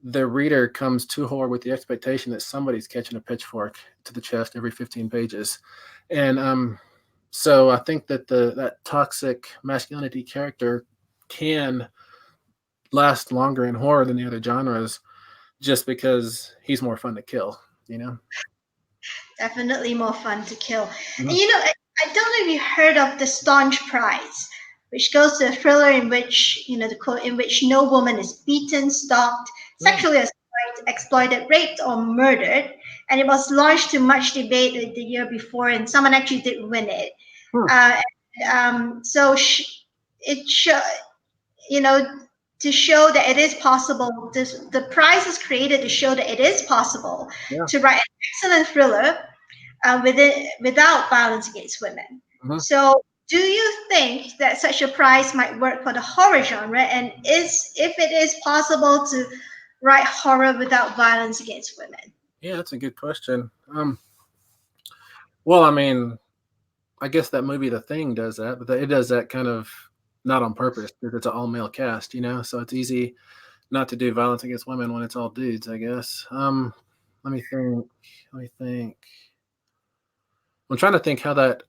the reader comes to horror with the expectation that somebody's catching a pitchfork to the chest every 15 pages. And so I think that that toxic masculinity character can last longer in horror than the other genres just because he's more fun to kill. Definitely more fun to kill. Mhm. And I don't know if you heard of the Staunch Prize, which goes to a thriller in which, the quote, in which no woman is beaten, stalked, Oh, sexually exploited, raped, or murdered. And it was launched to much debate the year before, and someone actually did win it. hmm. So it you know, to show that it is possible. The prize is created to show that it is possible Yeah. to write an excellent thriller without violence against women. Mhm. So, do you think that such a prize might work for the horror genre? And if it is possible to write horror without violence against women? Yeah, that's a good question. Well, I mean, I guess that movie The Thing does that, but it does that kind of not on purpose because it's an all male cast. So it's easy not to do violence against women when it's all dudes, I guess. Let me think. Let me think. I'm trying to think how that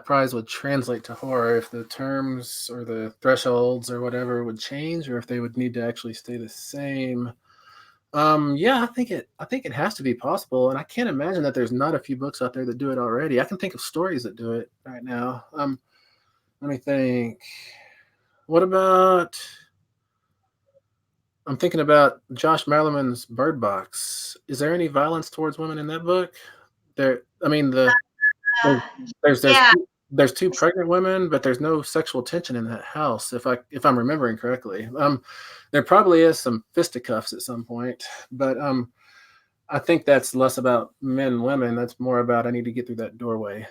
prize would translate to horror, if the terms or the thresholds or whatever would change, or if they would need to actually stay the same. Yeah, I think it has to be possible, and I can't imagine that there's not a few books out there that do it already. I can think of stories that do it right now. Let me think. What about? I'm thinking about Josh Malerman's Bird Box. Is there any violence towards women in that book? I mean, there's Uh, there's there's yeah, two, there's 2 pregnant women, but there's no sexual tension in that house. If I'm remembering correctly, there probably is some fisticuffs at some point, but I think that's less about men and women. That's more about I need to get through that doorway.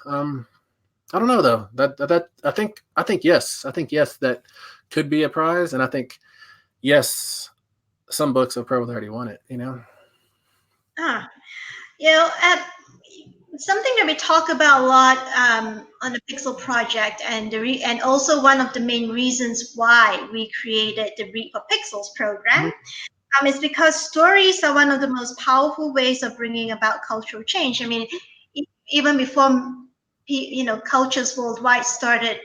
Um, I don't know though. That I think yes. I think yes, that could be a prize, and I think yes, some books have probably already won it. ah, something that we talk about a lot on the Pixel project, and also one of the main reasons why we created the Read for Pixels program, is because stories are one of the most powerful ways of bringing about cultural change. I mean, even before cultures worldwide started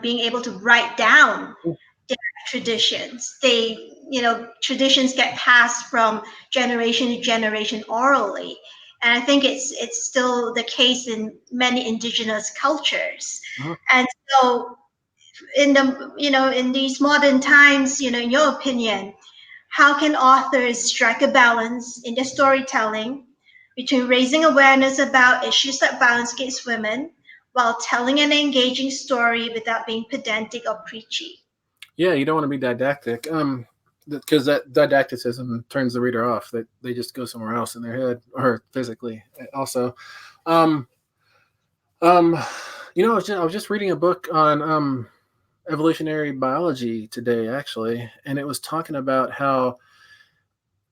being able to write down their traditions. Traditions get passed from generation to generation orally. And I think it's still the case in many indigenous cultures. Uh-huh. And so in these modern times, in your opinion, how can authors strike a balance in their storytelling between raising awareness about issues like violence against women while telling an engaging story without being pedantic or preachy? Yeah, you don't want to be didactic. because that didacticism turns the reader off. That they just go somewhere else in their head or physically. Also, um, um, I was just reading a book on evolutionary biology today, actually, and it was talking about how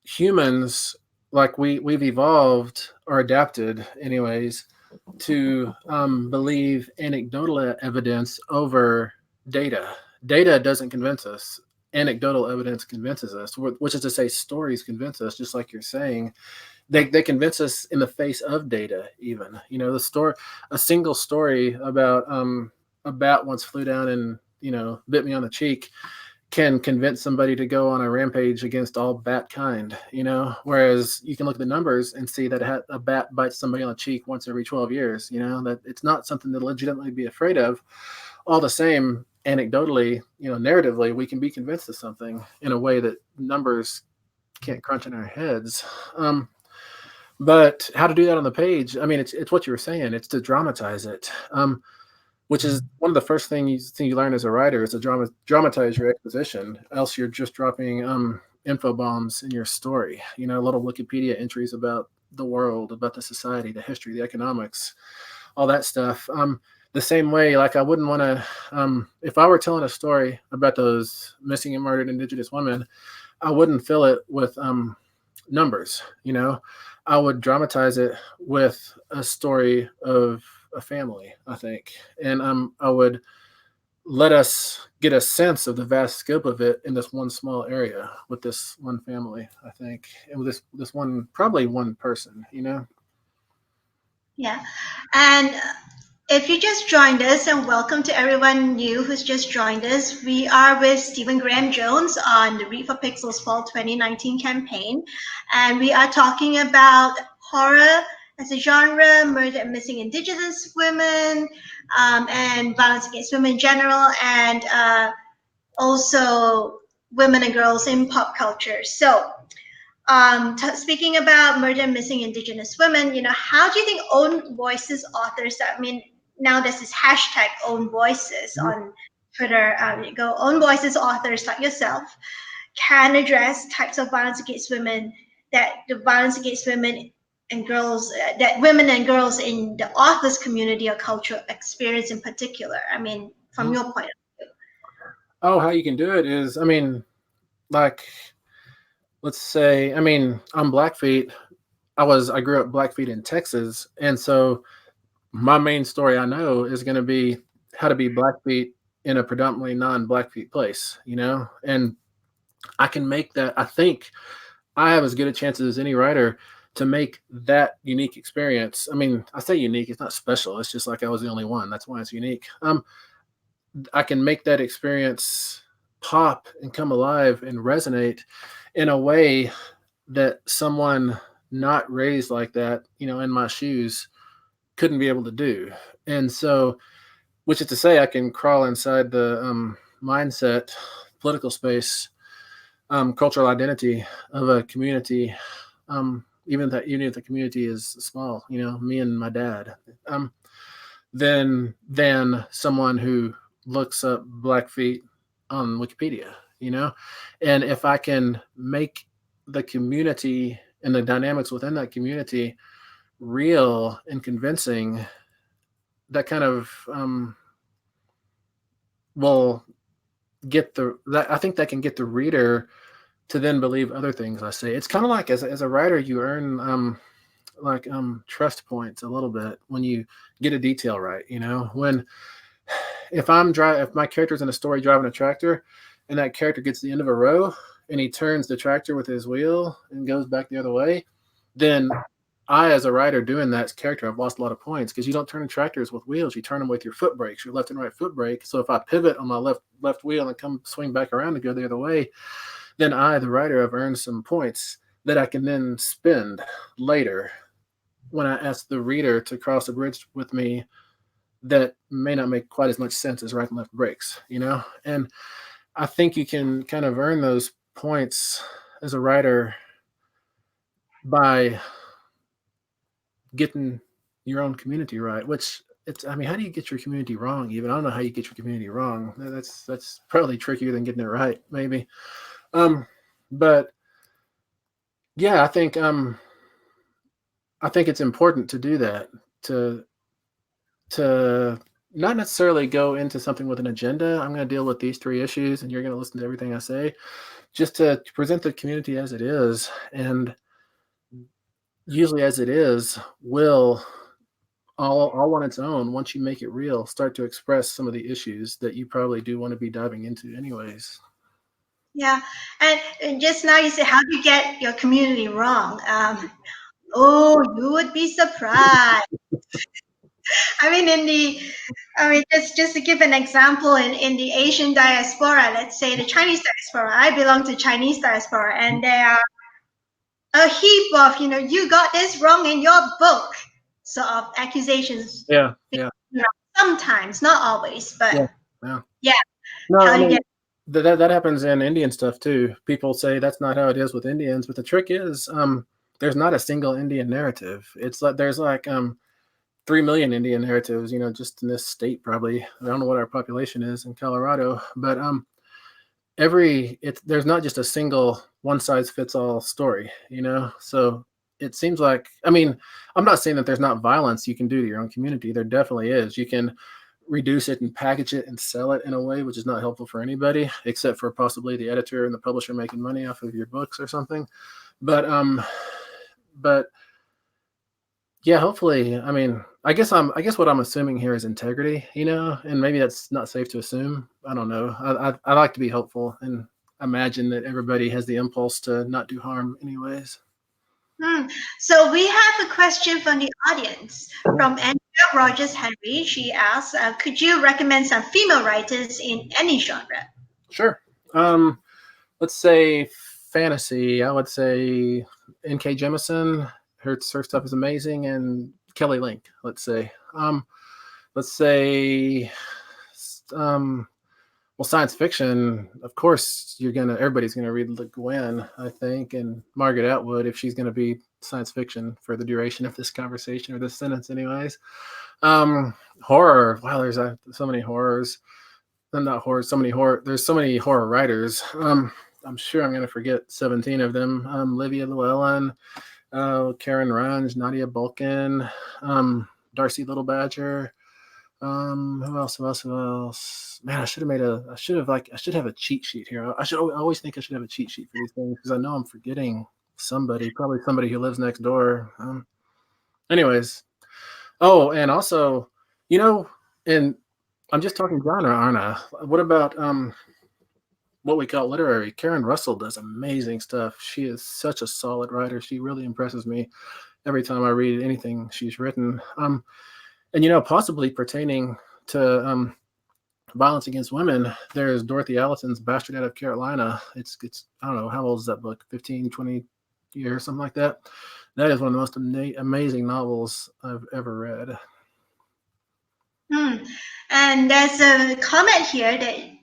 humans, like we've evolved or adapted, anyways, to believe anecdotal evidence over data. Data doesn't convince us. Anecdotal evidence convinces us, which is to say, stories convince us, just like you're saying. They convince us in the face of data, even. The story, a single story about a bat once flew down and bit me on the cheek can convince somebody to go on a rampage against all bat kind, whereas you can look at the numbers and see that a bat bites somebody on the cheek once every 12 years, that it's not something to legitimately be afraid of. All the same, anecdotally, narratively, we can be convinced of something in a way that numbers can't crunch in our heads. But how to do that on the page? I mean, it's what you were saying. It's to dramatize it. Which is one of the first things you learn as a writer is to dramatize your exposition. Else you're just dropping info bombs in your story. Little Wikipedia entries about the world, about the society, the history, the economics, all that stuff. The same way, like I wouldn't want to, if I were telling a story about those missing and murdered Indigenous women, I wouldn't fill it with numbers. I would dramatize it with a story of a family, I think, and I would let us get a sense of the vast scope of it in this one small area with this one family, I think, and with this one, probably one person. Yeah. And if you just joined us, and welcome to everyone new who's just joined us, we are with Stephen Graham Jones on the Read for Pixels Fall 2019 campaign. And we are talking about horror as a genre, murder and missing Indigenous women, and violence against women in general, and also women and girls in pop culture. So, speaking about murder and missing Indigenous women, how do you think own voices authors, I mean, now there's this hashtag own voices on Twitter, you go own voices authors like yourself can address types of violence against women, that the violence against women and girls, that women and girls in the authors community or culture experience in particular? I mean, from your point of view. Oh, how you can do it is, I mean, like, let's say, I mean, I'm Blackfeet. I grew up Blackfeet in Texas, and so my main story I know is going to be how to be Blackfeet in a predominantly non-Blackfeet place, and I can make that. I think I have as good a chance as any writer to make that unique experience. I mean, I say unique; it's not special. It's just like I was the only one. That's why it's unique. I can make that experience pop and come alive and resonate in a way that someone not raised like that, in my shoes, couldn't be able to do. And so, which is to say, I can crawl inside the mindset, political space, cultural identity of a community, even if the community is small, me and my dad, than someone who looks up Blackfeet on Wikipedia, and if I can make the community and the dynamics within that community real and convincing, that kind of will get that. I think that can get the reader to then believe other things I say. It's kind of like as a writer, you earn trust points a little bit when you get a detail right. When if my character's in a story driving a tractor, and that character gets to the end of a row and he turns the tractor with his wheel and goes back the other way, then I, as a writer doing that character, I've lost a lot of points because you don't turn tractors with wheels. You turn them with your foot brakes, your left and right foot brake. So if I pivot on my left wheel and come swing back around to go the other way, then I, the writer, have earned some points that I can then spend later when I ask the reader to cross a bridge with me that may not make quite as much sense as right and left brakes, And I think you can kind of earn those points as a writer by getting your own community right, which I mean, how do you get your community wrong? Even I don't know how you get your community wrong. That's probably trickier than getting it right, maybe. But yeah, I think it's important to do that, to to not necessarily go into something with an agenda. I'm going to deal with these three issues, and you're going to listen to everything I say, just to present the community as it is, and usually as it is will all on its own, once you make it real, start to express some of the issues that you probably do want to be diving into anyways. Yeah, and just now you said, how do you get your community wrong? Oh, you would be surprised. I mean, just to give an example, in the Asian diaspora, let's say the Chinese diaspora, I belong to Chinese diaspora, and there are a heap of, you got this wrong in your book, sort of accusations. Yeah, yeah, Sometimes, not always, but yeah, yeah. yeah, No, how I do you mean get? that happens in Indian stuff too. People say that's not how it is with Indians, but the trick is, there's not a single Indian narrative. It's like there's like 3 million Indian narratives, just in this state probably. I don't know what our population is in Colorado, but there's not just a single one size fits all story, So it seems like, I mean, I'm not saying that there's not violence you can do to your own community. There definitely is. You can reduce it and package it and sell it in a way which is not helpful for anybody except for possibly the editor and the publisher making money off of your books or something. But yeah, hopefully, I mean, I guess what I'm assuming here is integrity, and maybe that's not safe to assume. I don't know. I like to be hopeful and imagine that everybody has the impulse to not do harm anyways. So we have a question from the audience from Andrea Rogers Henry. She asks, could you recommend some female writers in any genre? Sure. Let's say fantasy. I would say N.K. Jemisin. Her stuff is amazing, and Kelly Link. Let's say um, well, science fiction. Of course, everybody's gonna read Le Guin, I think, and Margaret Atwood if she's gonna be science fiction for the duration of this conversation or this sentence, anyways. Horror. Wow, there's so many horrors. Not horror. So many horror. There's so many horror writers. I'm sure I'm gonna forget 17 of them. Livia Llewellyn, Karen Runge, Nadia Bulkin, Darcy Little Badger. Who else? Who else? Who else? Man, I should have a cheat sheet here. I always think I should have a cheat sheet for these things because I know I'm forgetting somebody, probably somebody who lives next door. Anyways. Oh, and also, and I'm just talking genre, aren't I? What about what we call literary? Karen Russell does amazing stuff. She is such a solid writer. She really impresses me every time I read anything she's written. And possibly pertaining to violence against women, there's Dorothy Allison's Bastard Out of Carolina. It's I don't know, how old is that book? 15, 20 years, something like that. That is one of the most amazing novels I've ever read. And there's a comment here that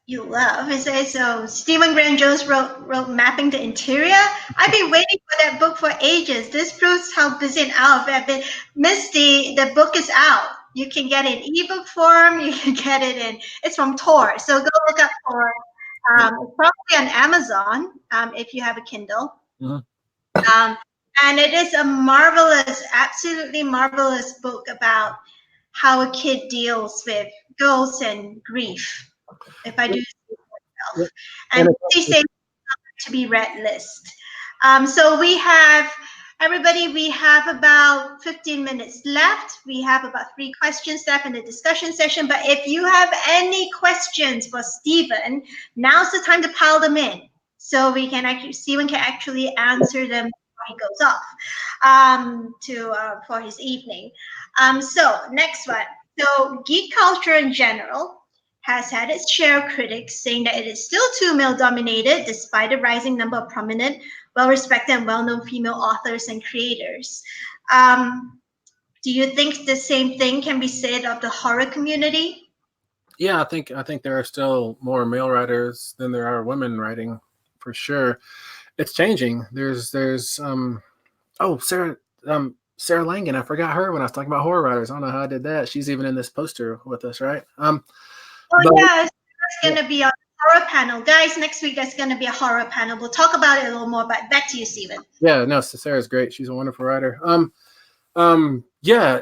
you love. It says, so Stephen Graham Jones wrote Mapping the Interior. I've been waiting for that book for ages. This proves how busy and out I've been. Misty, the book is out. You can get it in ebook form. You can get it it's from Tor. So go look up Tor. It's probably on Amazon if you have a Kindle. Mm-hmm. And it is a marvelous, absolutely marvelous book about how a kid deals with ghosts and grief. If I do myself, and she says to be read list. So we have everybody. We have about 15 minutes left. We have about 3 questions left in the discussion session. But if you have any questions for Stephen, now's the time to pile them in, so Stephen can actually answer them before he goes off for his evening. So next one. So geek culture in general has had its share of critics saying that it is still too male dominated despite the rising number of prominent, well-respected and well-known female authors and creators. Do you think the same thing can be said of the horror community? Yeah, I think there are still more male writers than there are women writing, for sure. It's changing. There's Sarah Langan. I forgot her when I was talking about horror writers. I don't know how I did that. She's even in this poster with us, right? Oh, But yeah, it's going to be on horror panel. Guys, next week there's going to be a horror panel. We'll talk about it a little more, but back to you, Stephen. Yeah, no, Sarah's great. She's a wonderful writer. Yeah,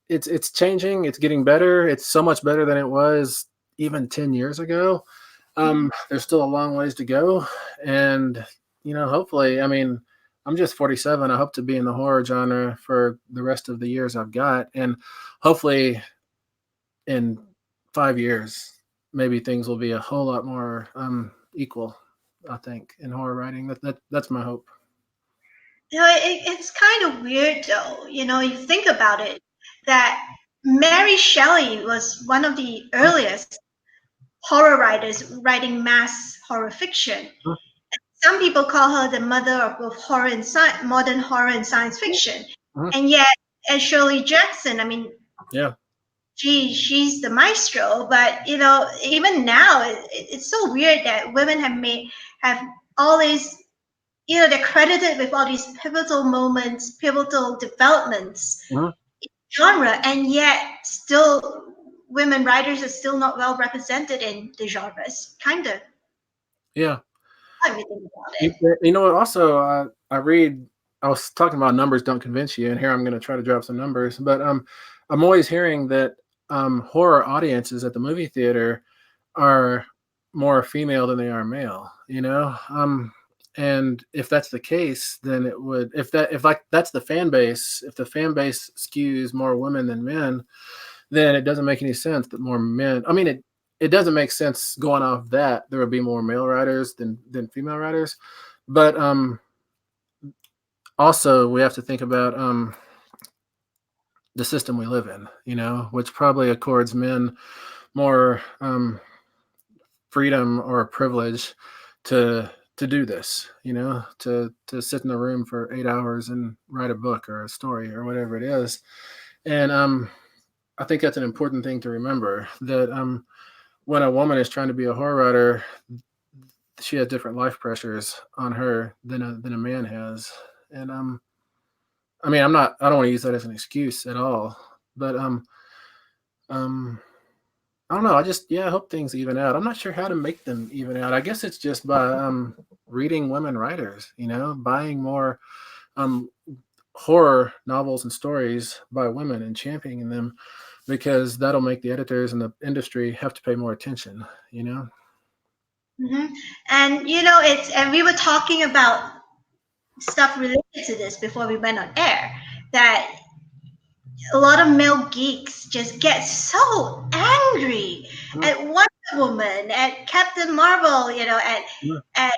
it's changing. It's getting better. It's so much better than it was even 10 years ago. There's still a long ways to go, and hopefully, I mean, I'm just 47. I hope to be in the horror genre for the rest of the years I've got, and hopefully, in 5 years, maybe things will be a whole lot more equal. I think in horror writing, that's my hope. It's kind of weird though. You think about it, that Mary Shelley was one of the earliest horror writers writing mass horror fiction. Some people call her the mother of both horror and modern horror and science fiction. And yet, as Shirley Jackson, I mean, Yeah. she's the maestro. But even now, it's so weird that women have all these. They're credited with all these pivotal moments, pivotal developments genre, and yet still women writers are still not well represented in the genres. Kind of. Yeah. Everything about it. You know what? Also, I read. I was talking about numbers don't convince you, and here I'm going to try to drop some numbers. But I'm always hearing that horror audiences at the movie theater are more female than they are male. And if that's the case, then it would. If like that's the fan base, if the fan base skews more women than men, then it doesn't make any sense that more men. I mean, it doesn't make sense going off that there would be more male writers than female writers, but also we have to think about the system we live in, which probably accords men more freedom or privilege to do this, to sit in a room for 8 hours and write a book or a story or whatever it is. And I think that's an important thing to remember, that when a woman is trying to be a horror writer, she has different life pressures on her than a man has. And I mean, I don't want to use that as an excuse at all, but I don't know. I hope things even out. I'm not sure how to make them even out. I guess it's just by reading women writers, buying more horror novels and stories by women and championing them, because that'll make the editors and the industry have to pay more attention. Mm-hmm. And and we were talking about stuff related to this before we went on air, that a lot of male geeks just get so angry at Wonder Woman, at Captain Marvel, at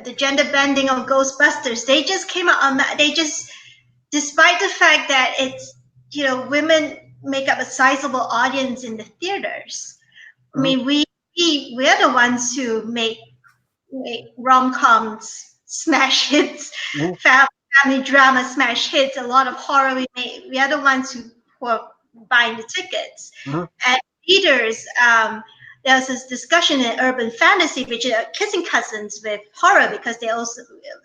the gender bending of Ghostbusters. They just came out on that. They just, despite the fact that it's women make up a sizable audience in the theaters. I mean, we're the ones who make rom-coms smash hits, family drama smash hits, a lot of horror we are the ones who are buying the tickets. And theaters, there's this discussion in urban fantasy, which are kissing cousins with horror, because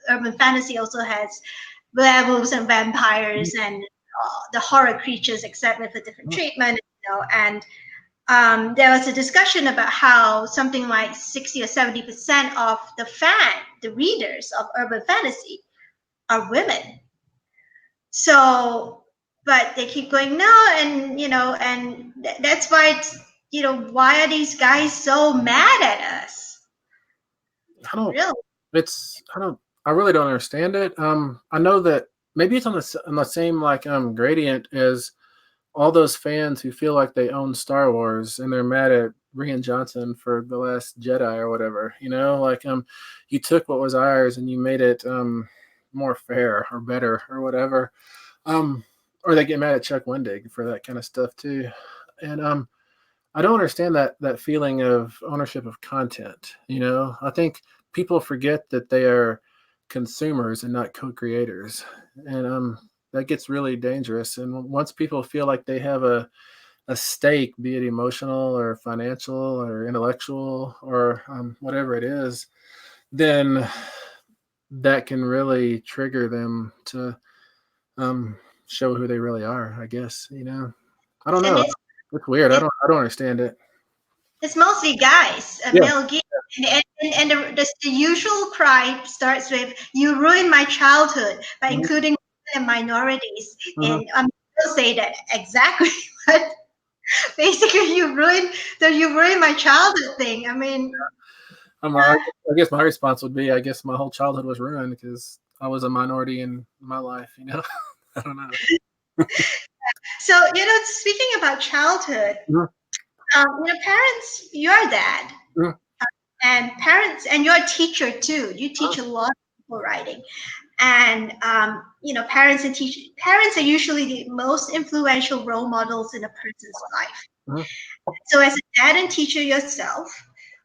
urban fantasy also has werewolves and vampires and the horror creatures, except with a different treatment, and there was a discussion about how something like 60 or 70% of the readers of urban fantasy are women. So, but they keep going, no, and that's why why are these guys so mad at us? I really don't understand it. I know that maybe it's on the same gradient as all those fans who feel like they own Star Wars and they're mad at Rian Johnson for The Last Jedi or whatever. You took what was ours and you made it more fair or better or whatever. Or they get mad at Chuck Wendig for that kind of stuff too. And I don't understand that feeling of ownership of content. I think people forget that they are consumers and not co-creators, and that gets really dangerous. And once people feel like they have a stake, be it emotional or financial or intellectual or whatever it is, then that can really trigger them to show who they really are, I guess. I don't know. It's weird. I don't understand it. It's mostly guys, Yeah. male geeks. And the usual cry starts with, "You ruined my childhood," by Mhm. including women and minorities. Mhm. And they'll say that exactly, but basically, you ruined my childhood thing. I mean, I guess my response would be, I guess my whole childhood was ruined because I was a minority in my life. I don't know. so speaking about childhood, Mhm. parents, you're a dad, Mhm. and parents, and you're a teacher too. You teach a lot of people writing. And parents are usually the most influential role models in a person's life. Mhm. So as a dad and teacher yourself,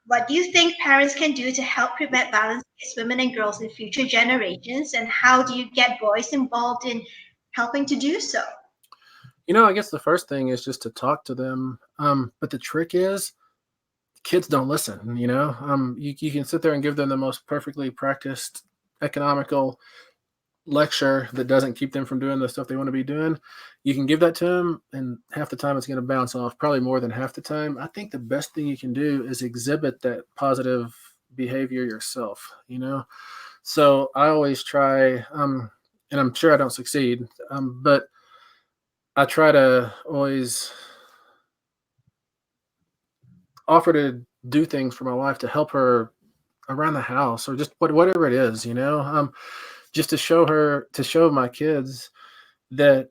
what do you think parents can do to help prevent violence against women and girls in future generations, and how do you get boys involved in helping to do so? I guess the first thing is just to talk to them. But the trick is, kids don't listen. You can sit there and give them the most perfectly practiced economical lecture that doesn't keep them from doing the stuff they want to be doing. You can give that to them, and half the time it's going to bounce off, probably more than half the time. I think the best thing you can do is exhibit that positive behavior yourself. So I always try, and I'm sure I don't succeed, but I try to always offer to do things for my wife to help her around the house, or just whatever it is. Just to show my kids that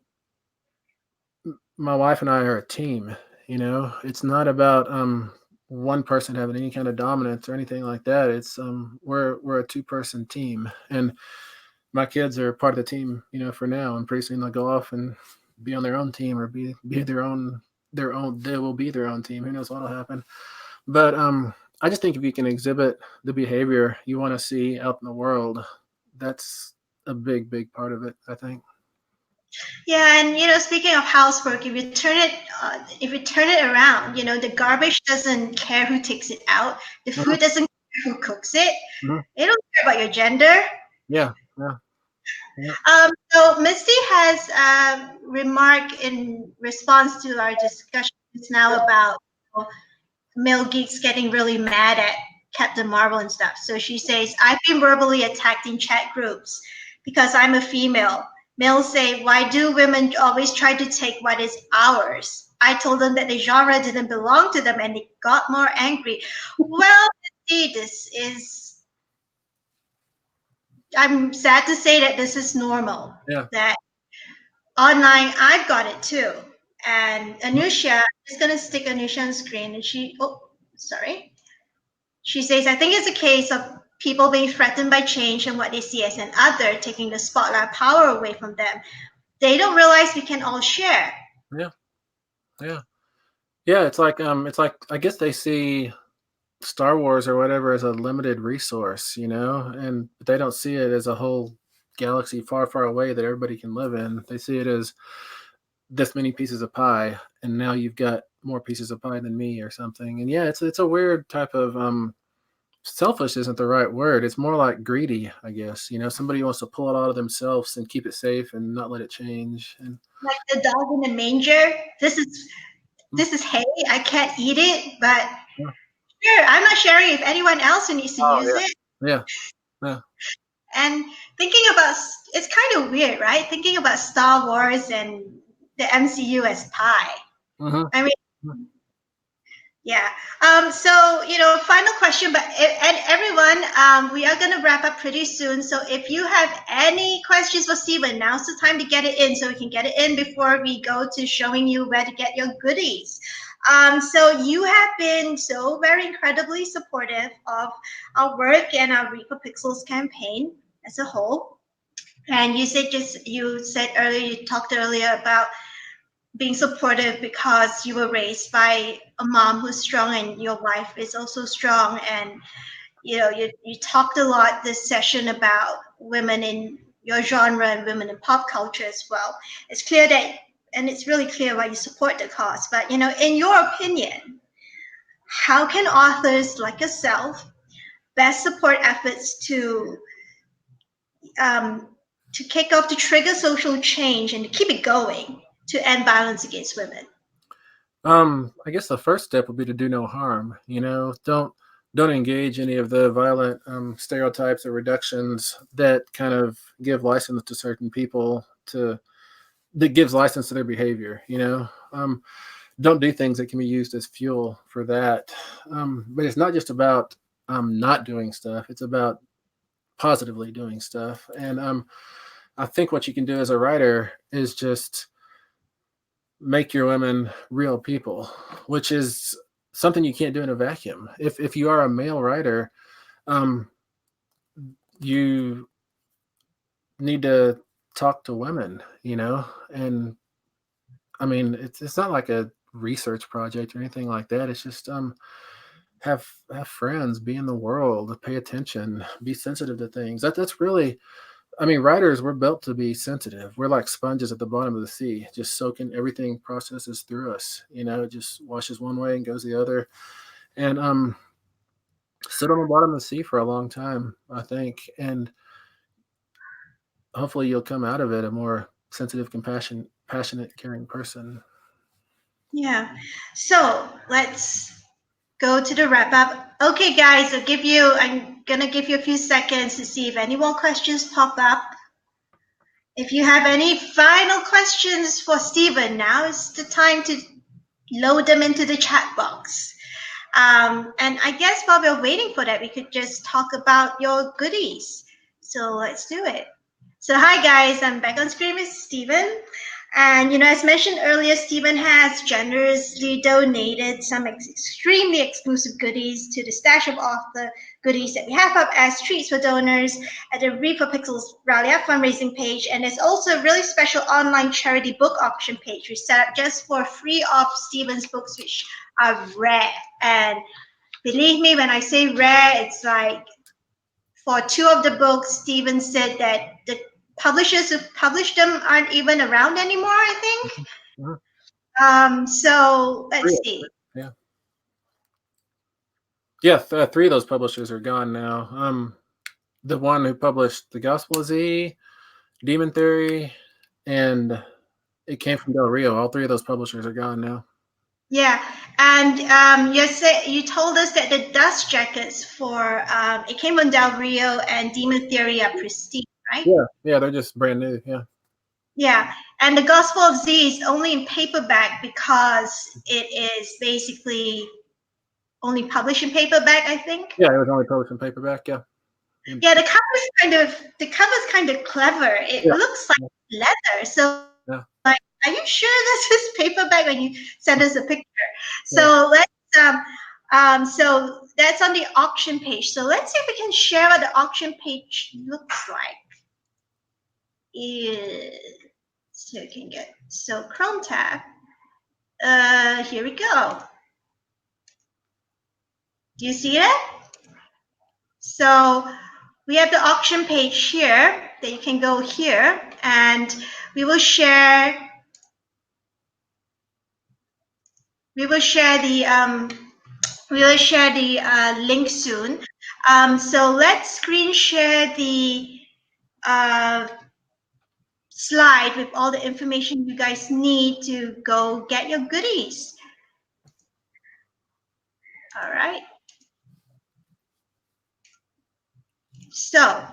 my wife and I are a team. It's not about one person having any kind of dominance or anything like that. It's we're a two-person team, and my kids are part of the team. For now, and pretty soon they'll go off and be on their own team, or be their own. They will be their own team. Who knows what'll happen? But I just think if you can exhibit the behavior you want to see out in the world, that's a big part of it, I think. Yeah, and speaking of housework, if you turn it around, the garbage doesn't care who takes it out, the Mhm. food doesn't care who cooks it. Mhm. They don't care about your gender. Yeah, yeah, yeah. So Misty has remarked in response to our discussions now about male geeks getting really mad at Captain Marvel and stuff. So she says, "I've been verbally attacked in chat groups because I'm a female. Males say, 'Why do women always try to take what is ours?' I told them that the genre didn't belong to them, and they got more angry." Well, Misty, I'm sad to say that this is normal. Yeah. That online, I've got it too. And Mhm. Anusha is going to stick Anusha on screen, and sorry. She says, "I think it's a case of people being threatened by change and what they see as an other, taking the spotlight power away from them. They don't realize we can all share." Yeah, yeah, yeah. It's like I guess they see Star Wars or whatever as a limited resource, and they don't see it as a whole galaxy far away that everybody can live in. They see it as this many pieces of pie, and now you've got more pieces of pie than me or something. And yeah, it's a weird type of selfish isn't the right word. It's more like greedy, I guess. Somebody wants to pull it out of themselves and keep it safe and not let it change. And Like the dog in the manger. This is hay. I can't eat it, but yeah. sure, I'm not sharing if anyone else who needs to Oh use yeah. it. Yeah. Yeah. And thinking about it's kind of weird, right? Thinking about Star Wars and the MCU as pie. Hmm. I mean, yeah. So, final question, but and everyone, we are going to wrap up pretty soon. So if you have any questions for Steven, now's the time to get it in so we can get it in before we go to showing you where to get your goodies. So you have been so very incredibly supportive of our work and our Reaper Pixels campaign as a whole. And you said earlier, you talked earlier about being supportive because you were raised by a mom who's strong and your wife is also strong. And you talked a lot this session about women in your genre and women in pop culture as well. It's clear that, and it's really clear why you support the cause, but in your opinion, how can authors like yourself best support efforts um, to kick off, to trigger social change and to keep it going to end violence against women? I guess the first step would be to do no harm. Don't engage any of the violent stereotypes or reductions that kind of give license to certain people to that gives license to their behavior. Don't do things that can be used as fuel for that. But it's not just about not doing stuff; it's about positively doing stuff. And I think what you can do as a writer is just make your women real people, which is something you can't do in a vacuum. If you are a male writer, um, you need to talk to women, and I mean it's not like a research project or anything like that. It's just have friends, be in the world, pay attention, be sensitive to things. That's really, I mean, writers, we're built to be sensitive. We're like sponges at the bottom of the sea, just soaking everything processes through us. It just washes one way and goes the other. And sit on the bottom of the sea for a long time, I think. And hopefully you'll come out of it a more sensitive, passionate, caring person. Yeah. So let's go to the wrap up. Okay, guys, I'm gonna give you a few seconds to see if any more questions pop up. If you have any final questions for Stephen, now is the time to load them into the chat box. And I guess while we're waiting for that, we could just talk about your goodies. So let's do it. So hi guys, I'm back on screen with Stephen. And as mentioned earlier, Stephen has generously donated some extremely exclusive goodies to the stash of author goodies that we have up as treats for donors at the Read for Pixels Rally Up fundraising page. And there's also a really special online charity book auction page we set up just for free of Stephen's books, which are rare. And believe me, when I say rare, it's like for two of the books, Stephen said that the publishers who published them aren't even around anymore, I think. Mhm. So let's Three, see. yeah, yeah. Three of those publishers are gone now. The one who published the Gospel of Z, Demon Theory, and It Came from Del Rio. All three of those publishers are gone now. Yeah, and you told us that the dust jackets for It Came from Del Rio and Demon Theory are pristine, right? Yeah, they're just brand new. Yeah, Yeah, and the Gospel of Z is only in paperback because it is basically only published in paperback, I think. yeah, it was only published in paperback. Yeah, and, Yeah, the cover's kind of clever. It yeah, looks like leather. So yeah, like, are you sure this is paperback when you send us a picture? yeah. So so that's on the auction page. So let's see if we can share what the auction page looks like. So you can get Chrome tab. Here we go. Do you see it? So we have the auction page here that you can go here, and we will share the link soon. So let's screen share the uh, slide with all the information you guys need to go get your goodies. All right. So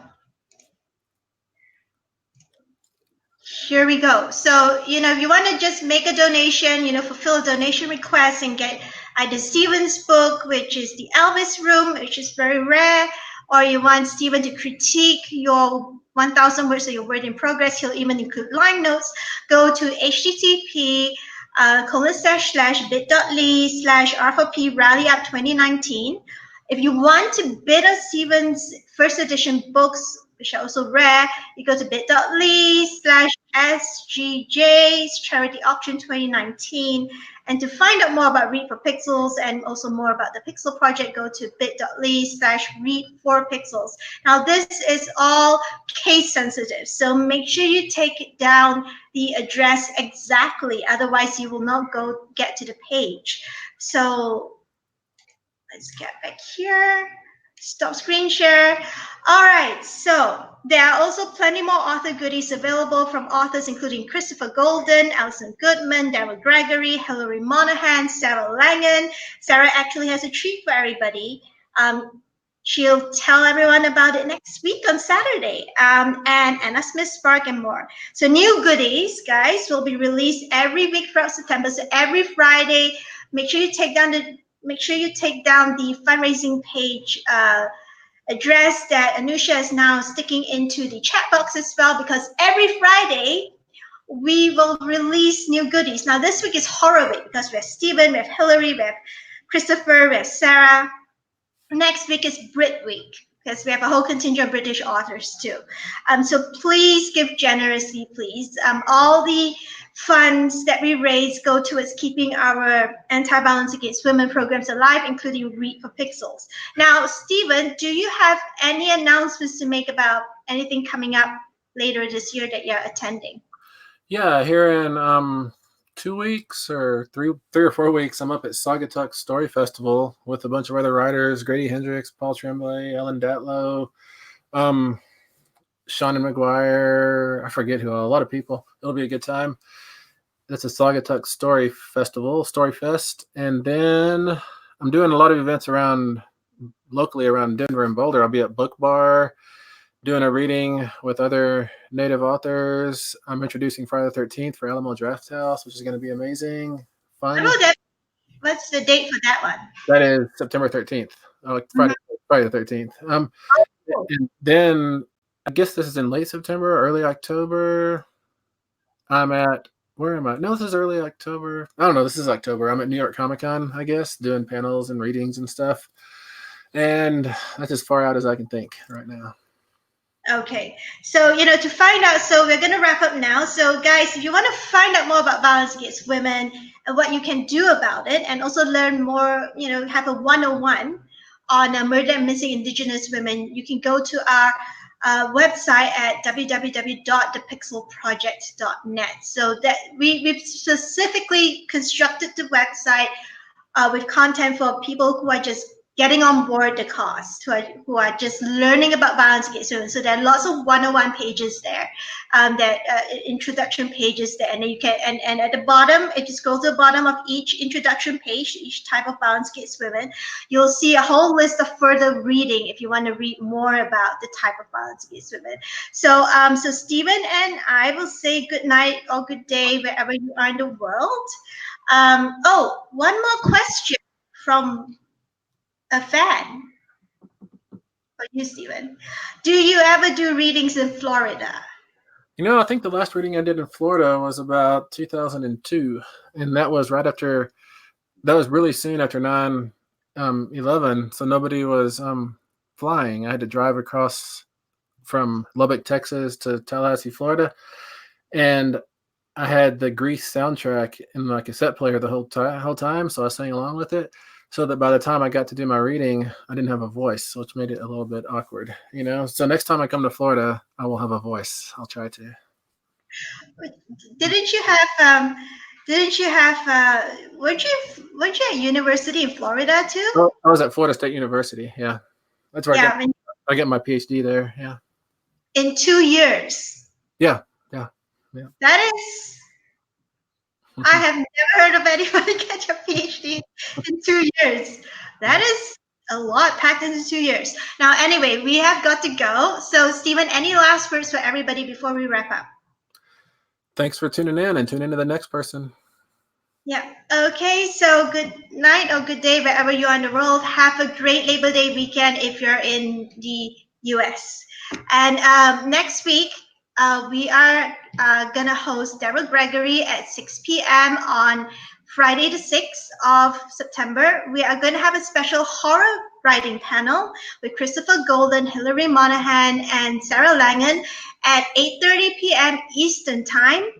here we go. So, if you want to just make a donation, fulfill a donation request and get either Steven's book, which is The Elvis Room, which is very rare, or you want Steven to critique your 1,000 words of your word in progress, he'll even include line notes, go to http /bit.ly/R4P Rally Up 2019. If you want to bid on Steven's first edition books, which are also rare, you go to bit.ly/SGJ's Charity Auction 2019. And to find out more about Read for Pixels and also more about the Pixel Project, go to bit.ly/read4pixels. Now, this is all case sensitive, so make sure you take down the address exactly, otherwise you will not get to the page. So let's get back here. Stop screen share. All right, so there are also plenty more author goodies available from authors including Christopher Golden, Alison Goodman, Daryl Gregory, Hilary Monahan, Sarah Langan. Sarah actually has a treat for everybody. She'll tell everyone about it next week on Saturday. And Anna Smith Spark and more. So new goodies, guys, will be released every week throughout September. So every Friday, make sure you take down the fundraising page address that Anusha is now sticking into the chat box as well, because every Friday we will release new goodies. Now this week is horror week because we have Stephen, we have Hillary, we have Christopher, we have Sarah. Next week is Brit week because we have a whole contingent of British authors too. So please give generously, please. All the funds that we raise go towards keeping our anti-violence against women programs alive, including Read for Pixels. Now, Stephen, do you have any announcements to make about anything coming up later this year that you're attending? Yeah, here in 2 weeks or three or 4 weeks, I'm up at Saugatuck Story Festival with a bunch of other writers: Grady Hendrix, Paul Tremblay, Ellen Datlow, Shauna McGuire. I forget who. A lot of people. It'll be a good time. That's a Saugatuck Story Festival, Story Fest, and then I'm doing a lot of events locally around Denver and Boulder. I'll be at Book Bar, doing a reading with other Native authors. I'm introducing Friday the 13th for Alamo Draft House, which is going to be amazing, fun. What's the date for that one? That is September 13th, Friday the 13th. And then I guess this is in late September, early October. Where am I? No, this is early October. I don't know. This is October. I'm at New York Comic Con, I guess, doing panels and readings and stuff. And that's as far out as I can think right now. Okay, so to find out, so we're going to wrap up now. So guys, if you want to find out more about violence against women and what you can do about it, and also learn more, have a 101 on murder and missing Indigenous women, you can go to our website at www.thepixelproject.net. So that we've specifically constructed the website with content for people who are just getting on board the cause, who are just learning about violence against women. So there are lots of 101 pages there, introduction pages there, and then you can, and at the bottom, if you scroll to the bottom of each introduction page, each type of violence against women, you'll see a whole list of further reading if you want to read more about the type of violence against women. So, so Stephen and I will say good night or good day wherever you are in the world. Oh, one more question from a fan for you, Stephen. Do you ever do readings in Florida? I think the last reading I did in Florida was about 2002, and that was really soon after 9/11, so nobody was flying. I had to drive across from Lubbock, Texas to Tallahassee, Florida, and I had the Grease soundtrack in my cassette player the whole time, so I sang along with it. So that by the time I got to do my reading, I didn't have a voice, which made it a little bit awkward, So next time I come to Florida, I will have a voice. I'll try to. Didn't you have? Weren't you at university in Florida too? Oh, I was at Florida State University. Yeah, that's where I get my PhD there. Yeah. In 2 years. Yeah. That is. I have never heard of anybody get a PhD in 2 years. That is a lot packed into 2 years. Now, anyway, we have got to go. So, Stephen, any last words for everybody before we wrap up? Thanks for tuning in, and tune into the next person. Yeah. Okay. So good night or good day wherever you are in the world. Have a great Labor Day weekend if you're in the US. And next week, we are going to host Daryl Gregory at 6 p.m. on Friday the 6th of September. We are going to have a special horror writing panel with Christopher Golden, Hilary Monahan, and Sarah Langan at 8:30 p.m. Eastern Time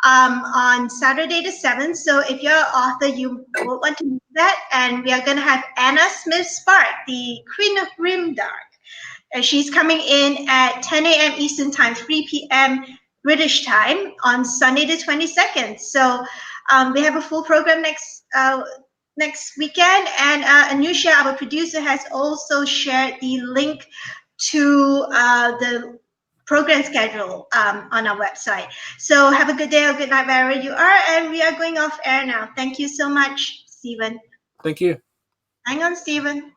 on Saturday the 7th. So if you're an author, you will want to do that. And we are going to have Anna Smith Spark, the Queen of Grimdark. She's coming in at 10 a.m. Eastern Time, 3 p.m. British time on Sunday the 22nd. So we have a full program next weekend. And Anusha, our producer, has also shared the link to the program schedule on our website. So have a good day or good night wherever you are. And we are going off air now. Thank you so much, Stephen. Thank you. Hang on, Stephen.